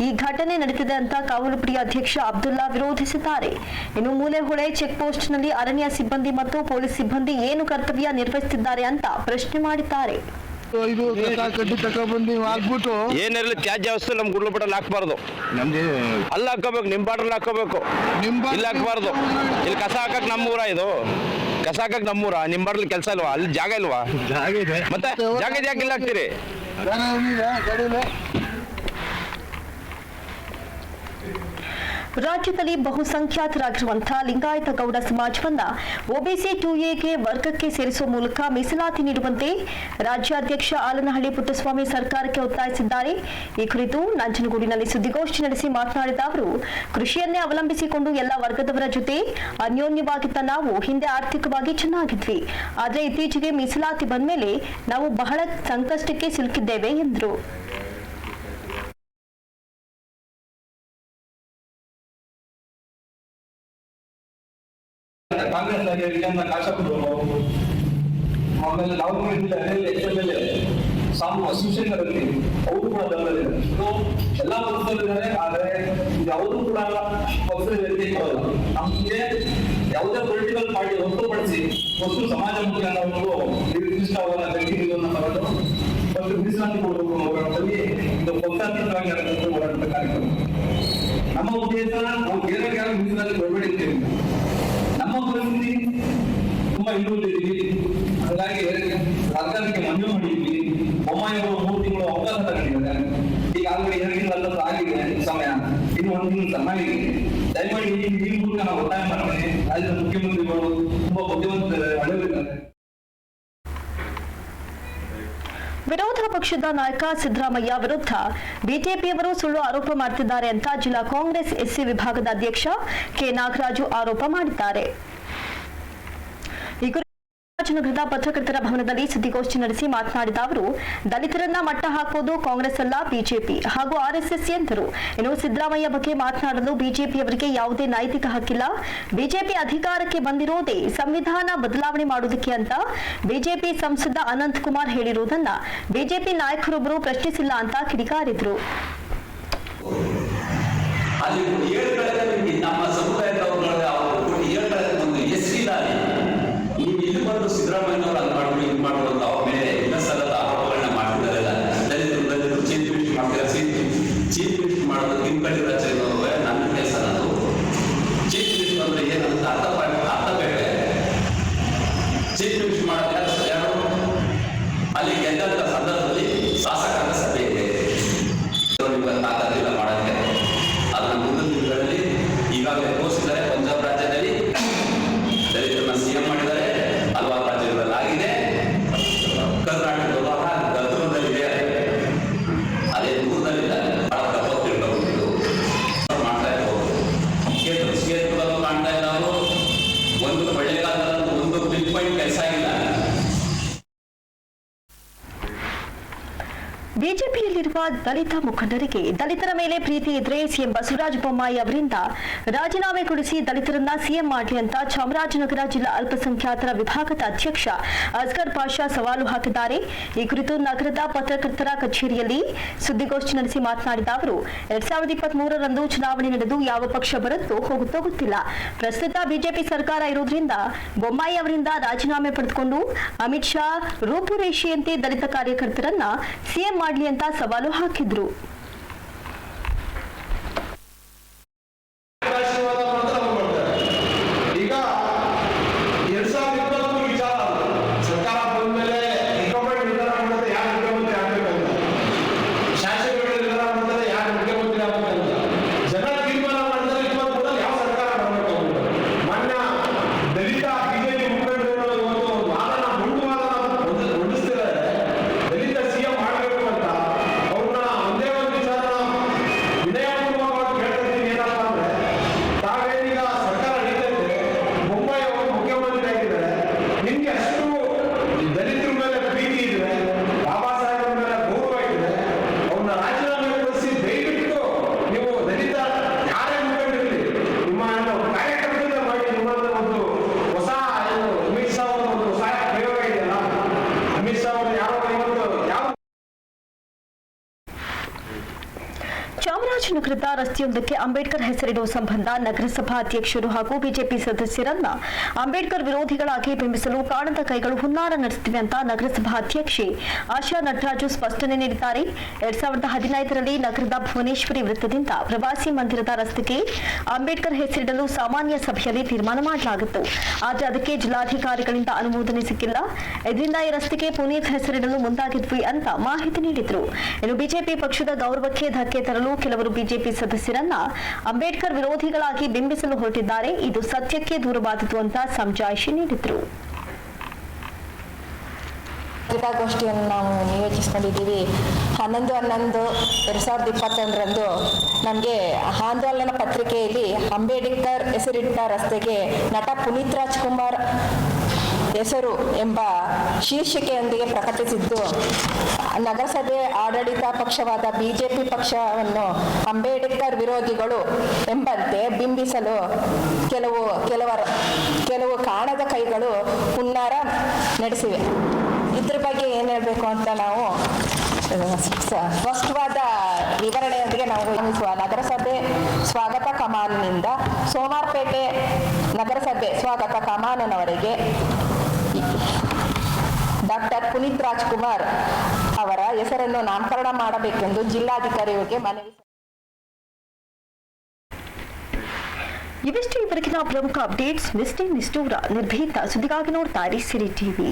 ಈ ಘಟನೆ ನಡೆದಿದೆ ಅಂತ ಕಾವಲು ಪಡೆಯ ಅಧ್ಯಕ್ಷ ಅಬ್ದುಲ್ಲಾ ವಿರೋಧಿಸಿದ್ದಾರೆ. ಇನ್ನು ಮೂಲೆಹೊಳೆ ಚೆಕ್ ಪೋಸ್ಟ್ನಲ್ಲಿ ಅರಣ್ಯ ಸಿಬ್ಬಂದಿ ಮತ್ತು ಪೊಲೀಸ್ ಸಿಬ್ಬಂದಿ ಏನು ಕರ್ತವ್ಯ ನಿರ್ವಹಿಸುತ್ತಿದ್ದಾರೆ ಅಂತ ಪ್ರಶ್ನೆ ಮಾಡಿದ್ದಾರೆ. ಏನಿರಲಿ ತ್ಯಾಜ್ಯ ವಸ್ತು ನಮ್ ಗುಂಡ್ಲುಪೇಟೆಲ್ಲಿ ಹಾಕ್ಬಾರ್ದು. ಅಲ್ಲಿ ಹಾಕೋಬೇಕು, ನಿಮ್ ಬಾಟಲ್ ಹಾಕೋಬೇಕು, ಇಲ್ಲಿ ಹಾಕ್ಬಾರ್ದು. ಇಲ್ಲಿ ಕಸ ಹಾಕಕ್ ನಮ್ಮೂರ, ಇದು ಕಸ ಹಾಕಕ್ ನಮ್ಮೂರ. ನಿಮ್ ಬಾಟಲ್ ಕೆಲಸ ಇಲ್ವಾ? ಅಲ್ಲಿ ಜಾಗ ಇಲ್ವಾ? ಮತ್ತೆ ಜಾಗ ಯಾಕೆ ಇಲ್ಲ ಹಾಕ್ತೀರಿ? ರಾಜ್ಯದಲ್ಲಿ ಬಹುಸಂಖ್ಯಾತರಾಗಿರುವಂತಹ ಲಿಂಗಾಯತ ಗೌಡ ಸಮಾಜವನ್ನ ಒಬಿಸಿ 2ಎಗೆ ವರ್ಗಕ್ಕೆ ಸೇರಿಸುವ ಮೂಲಕ ಮೀಸಲಾತಿ ನೀಡುವಂತೆ ರಾಜ್ಯಾಧ್ಯಕ್ಷ ಆಲನಹಳ್ಳಿ ಪುಟ್ಟಸ್ವಾಮಿ ಸರ್ಕಾರಕ್ಕೆ ಒತ್ತಾಯಿಸಿದ್ದಾರೆ. ಈ ಕುರಿತು ನಂಜನಗೂಡಿನಲ್ಲಿ ಸುದ್ದಿಗೋಷ್ಠಿ ನಡೆಸಿ ಮಾತನಾಡಿದ ಅವರು, ಕೃಷಿಯನ್ನೇ ಅವಲಂಬಿಸಿಕೊಂಡು ಎಲ್ಲ ವರ್ಗದವರ ಜೊತೆ ಅನ್ಯೋನ್ಯವಾಗಿದ್ದ ನಾವು ಹಿಂದೆ ಆರ್ಥಿಕವಾಗಿ ಚೆನ್ನಾಗಿದ್ವಿ. ಆದರೆ ಇತ್ತೀಚೆಗೆ ಮೀಸಲಾತಿ ಬಂದ ಮೇಲೆ ನಾವು ಬಹಳ ಸಂಕಷ್ಟಕ್ಕೆ ಸಿಲುಕಿದ್ದೇವೆ ಎಂದರು. ಕಾಂಗ್ರೆಸ್ ಆಮೇಲೆ ನಾವು ಶಿವಶಂಕರಲ್ಲಿ ಅವರು ಕೂಡ ಎಲ್ಲ ಪಕ್ಷದಲ್ಲಿದ್ದಾರೆ. ಆದರೆ ಯಾವುದೂ ಕೂಡ ಪಕ್ಷದ ವ್ಯಕ್ತಿತ್ವಲ್ಲ. ನಮಗೆ ಯಾವುದೇ ಪೊಲಿಟಿಕಲ್ ಪಾರ್ಟಿ ಹೊರತುಪಡಿಸಿ ಸಮಾಜ ಮುಖ್ಯ ಅನ್ನೋ ನಿರ್ದಿಷ್ಟವಾದ ವ್ಯಕ್ತಿಗಳನ್ನು ತಗೊಂಡು ಮತ್ತು ಮೀಸಲಾತಿ ಕೊಡಬೇಕು ಹೋರಾಟದಲ್ಲಿ ಇದು ಪಕ್ಷಾತೀತವಾಗಿ ಹೋರಾಟದ ಕಾರ್ಯಕ್ರಮ. ನಮ್ಮ ಉದ್ದೇಶ ನಾವು ಬೇರೆ ಯಾರು ಮೀಸಲಾತಿ ಕೊಡಬೇಡಿ ಅಂತೇಳಿ. ನಮ್ಮ ಪರಿಸ್ಥಿತಿ ತುಂಬಾ ಹಿಂದುಳಿದಿದ್ದೀವಿ. ಹಾಗಾಗಿ ಸರ್ಕಾರಕ್ಕೆ ಮನವಿ ಮಾಡಿದ್ವಿ. ಬೊಮ್ಮಾಯಿಯವರು 3 ತಿಂಗಳು ಅವಕಾಶ ತಗೊಂಡಿದ್ದಾರೆ. ಈಗಾಗಲೇ 2 ತಿಂಗಳ ಆಗಿದೆ ಸಮಯ, ಇನ್ನು 1 ತಿಂಗಳು ಸಮಯ ಇದೆ. ದಯಮಾಡಿ ಈ ಮೂಲಕ ನಾವು ಒತ್ತಾಯ ಮಾಡ್ತೇನೆ. ರಾಜ್ಯದ ಮುಖ್ಯಮಂತ್ರಿಗಳು ತುಂಬಾ ಬುದ್ಧಿವಂತರು, ಒಳ್ಳೆಯವರಿದ್ದಾರೆ. ವಿರೋಧ ಪಕ್ಷದ ನಾಯಕ ಸಿದ್ದರಾಮಯ್ಯ ವಿರುದ್ಧ ಬಿಜೆಪಿಯವರು ಸುಳ್ಳು ಆರೋಪ ಮಾಡುತ್ತಿದ್ದಾರೆ ಅಂತ ಜಿಲ್ಲಾ ಕಾಂಗ್ರೆಸ್ ಎಸ್ಸಿ ವಿಭಾಗದ ಅಧ್ಯಕ್ಷ ಕೆ ನಾಗರಾಜು ಆರೋಪ ಮಾಡಿದ್ದಾರೆ. ನಗರದ ಪತ್ರಕರ್ತರ ಭವನದಲ್ಲಿ ಸುದ್ದಿಗೋಷ್ಠಿ ನಡೆಸಿ ಮಾತನಾಡಿದ ಅವರು, ದಲಿತರನ್ನ ಮಟ್ಟ ಹಾಕುವುದು ಕಾಂಗ್ರೆಸ್ ಅಲ್ಲ, ಬಿಜೆಪಿ ಹಾಗೂ ಆರ್ಎಸ್ಎಸ್ ಎಂದರು. ಇನ್ನು ಸಿದ್ದರಾಮಯ್ಯ ಬಗ್ಗೆ ಮಾತನಾಡಲು ಬಿಜೆಪಿಯವರಿಗೆ ಯಾವುದೇ ನೈತಿಕ ಹಕ್ಕಿಲ್ಲ. ಬಿಜೆಪಿ ಅಧಿಕಾರಕ್ಕೆ ಬಂದಿರೋದೇ ಸಂವಿಧಾನ ಬದಲಾವಣೆ ಮಾಡುವುದಕ್ಕೆ ಅಂತ ಬಿಜೆಪಿ ಸಂಸದ ಅನಂತ್ ಕುಮಾರ್ ಹೇಳಿರುವುದನ್ನ ಬಿಜೆಪಿ ನಾಯಕರೊಬ್ಬರು ಪ್ರಶ್ನಿಸಿಲ್ಲ ಅಂತ ಕಿಡಿಕಾರಿದ್ರು. ಸಿದ್ದರಾಮಯ್ಯನವರು ಅದು ಮಾಡ್ಬೋದು, ಇದು ಮಾಡ್ಬೋದು ಅಂತ ಅವ್ರ ಮೇಲೆ ಎಲ್ಲ ಸಲದ ಆರೋಪಗಳನ್ನ ಮಾಡ್ತಿದ್ದಾರಲ್ಲ. ದಲಿತರು ಚೀಫ್ ಮಿನಿಸ್ಟರ್ ಮಾಡ್ತಾರೆ. ಚೀಫ್ ಮಿನಿಸ್ಟರ್ ಮಾಡೋದು ತಿನ್ಕಳ್ಳಿ ರಾಜ್ಯದವರು ನನ್ನ ಕೆಲಸ. ನಾನು ಜಾರಿಯಲ್ಲಿರುವ ದಲಿತ ಮುಖಂಡರಿಗೆ ದಲಿತರ ಮೇಲೆ ಪ್ರೀತಿ ಇದ್ರೆ ಸಿಎಂ ಬಸವರಾಜ ಬೊಮ್ಮಾಯಿ ಅವರಿಂದ ರಾಜೀನಾಮೆ ಕೊಡಿಸಿ ದಲಿತರನ್ನ ಸಿಎಂ ಮಾಡಲಿ ಅಂತ ಚಾಮರಾಜನಗರ ಜಿಲ್ಲಾ ಅಲ್ಪಸಂಖ್ಯಾತರ ವಿಭಾಗದ ಅಧ್ಯಕ್ಷ ಅಸ್ಗರ್ ಪಾಷಾ ಸವಾಲು ಹಾಕಿದ್ದಾರೆ. ಈ ಕುರಿತು ನಗರದ ಪತ್ರಕರ್ತರ ಕಚೇರಿಯಲ್ಲಿ ಸುದ್ದಿಗೋಷ್ಠಿ ನಡೆಸಿ ಮಾತನಾಡಿದ ಅವರು 2023ರಂದು ಚುನಾವಣೆ ನಡೆದು ಯಾವ ಪಕ್ಷ ಬರುತ್ತೋ ಹೋಗುತ್ತೋ ಗೊತ್ತಿಲ್ಲ. ಪ್ರಸ್ತುತ ಬಿಜೆಪಿ ಸರ್ಕಾರ ಇರುವುದರಿಂದ ಬೊಮ್ಮಾಯಿ ಅವರಿಂದ ರಾಜೀನಾಮೆ ಪಡೆದುಕೊಂಡು ಅಮಿತ್ ಶಾ ರೂಪುರೇಷೆಯಂತೆ ದಲಿತ ಕಾರ್ಯಕರ್ತರನ್ನ ಸಿಎಂ ಮಾಡಲಿ ಅಂತ ಸವಾಲು ಹಾಕಿದ್ರು. ಚಾಮರಾಜನಗರದ ರಸ್ತೆಯೊಂದಕ್ಕೆ ಅಂಬೇಡ್ಕರ್ ಹೆಸರಿಡುವ ಸಂಬಂಧ ನಗರಸಭಾ ಅಧ್ಯಕ್ಷರು ಹಾಗೂ ಬಿಜೆಪಿ ಸದಸ್ಯರನ್ನ ಅಂಬೇಡ್ಕರ್ ವಿರೋಧಿಗಳಾಗಿ ಬಿಂಬಿಸಲು ಕಾಣದ ಕೈಗಳು ಹುನ್ನಾರ ನಡೆಸುತ್ತಿವೆ ಅಂತ ನಗರಸಭಾ ಅಧ್ಯಕ್ಷೆ ಆಶಾ ನಟರಾಜು ಸ್ಪಷ್ಟನೆ ನೀಡಿದ್ದಾರೆ. 2015ರಲ್ಲಿ ನಗರದ ಭುವನೇಶ್ವರಿ ವೃತ್ತದಿಂದ ಪ್ರವಾಸಿ ಮಂದಿರದ ರಸ್ತೆಗೆ ಅಂಬೇಡ್ಕರ್ ಹೆಸರಿಡಲು ಸಾಮಾನ್ಯ ಸಭೆಯಲ್ಲಿ ತೀರ್ಮಾನ ಮಾಡಲಾಗಿತ್ತು. ಆದರೆ ಅದಕ್ಕೆ ಜಿಲ್ಲಾಧಿಕಾರಿಗಳಿಂದ ಅನುಮೋದನೆ ಸಿಕ್ಕಿಲ್ಲ. ಇದರಿಂದ ಈ ರಸ್ತೆಗೆ ಪುನೀತ್ ಹೆಸರಿಡಲು ಮುಂದಾಗಿದ್ವಿ ಅಂತ ಮಾಹಿತಿ ನೀಡಿದ್ರು. ಇನ್ನು ಬಿಜೆಪಿ ಪಕ್ಷದ ಗೌರವಕ್ಕೆ ಧಕ್ಕೆ ತರಲು ಕೆಲವರು ಬಿಜೆಪಿ ಸದಸ್ಯರನ್ನ ಅಂಬೇಡ್ಕರ್ ವಿರೋಧಿಗಳಾಗಿ ಬಿಂಬಿಸಲು ಹೊರಟಿದ್ದಾರೆ. ಇದು ಸತ್ಯಕ್ಕೆ ದೂರವಾದದ್ದು ಅಂತ ಸಮಜಾಯಿಷಿ ನೀಡಿದ್ರು. ಪತ್ರಿಕಾಗೋಷ್ಠಿಯನ್ನು ನಾವು ನಿಯೋಜಿಸಿಕೊಂಡಿದ್ದೀವಿ. 11/11/2021ರಂದು ನಮಗೆ ಆಂದೋಲನ ಪತ್ರಿಕೆಯಲ್ಲಿ ಅಂಬೇಡ್ಕರ್ ಹೆಸರಿಟ್ಟ ರಸ್ತೆಗೆ ನಟ ಪುನೀತ್ ರಾಜ್ಕುಮಾರ್ ಹೆಸರು ಎಂಬ ಶೀರ್ಷಿಕೆಯೊಂದಿಗೆ ಪ್ರಕಟಿಸಿದ್ದು, ನಗರಸಭೆ ಆಡಳಿತ ಪಕ್ಷವಾದ ಬಿಜೆಪಿ ಪಕ್ಷವನ್ನು ಅಂಬೇಡ್ಕರ್ ವಿರೋಧಿಗಳು ಎಂಬಂತೆ ಬಿಂಬಿಸಲು ಕೆಲವು ಕಾಣದ ಕೈಗಳು ಹುನ್ನಾರ ನಡೆಸಿವೆ. ಇದ್ರ ಬಗ್ಗೆ ಏನು ಹೇಳಬೇಕು ಅಂತ ನಾವು ಸ್ಪಷ್ಟವಾದ ವಿವರಣೆಯೊಂದಿಗೆ ನಾವು ನಗರಸಭೆ ಸ್ವಾಗತ ಕಮಾನಿನಿಂದ ಸೋಮಾರ್ಪೇಟೆ ನಗರಸಭೆ ಸ್ವಾಗತ ಕಮಾನಿನವರೆಗೆ ಡಾಕ್ಟರ್ ಪುನೀತ್ ರಾಜ್ಕುಮಾರ್ ಅವರ ಹೆಸರನ್ನು ನಾಮಕರಣ ಮಾಡಬೇಕೆಂದು ಜಿಲ್ಲಾಧಿಕಾರಿಗಳಿಗೆ ಮನವಿ. ಇವಿಷ್ಟು ಇವರೆಗಿನ ಪ್ರಮುಖ ಅಪ್ಡೇಟ್ಸ್. ನಿಷ್ಠೆ ನಿಷ್ಠೂರ ನಿರ್ಭೀತ ಸುದ್ದಿಗಾಗಿ ನೋಡ್ತಾ ಇರಿ ಸಿರಿ ಟಿವಿ.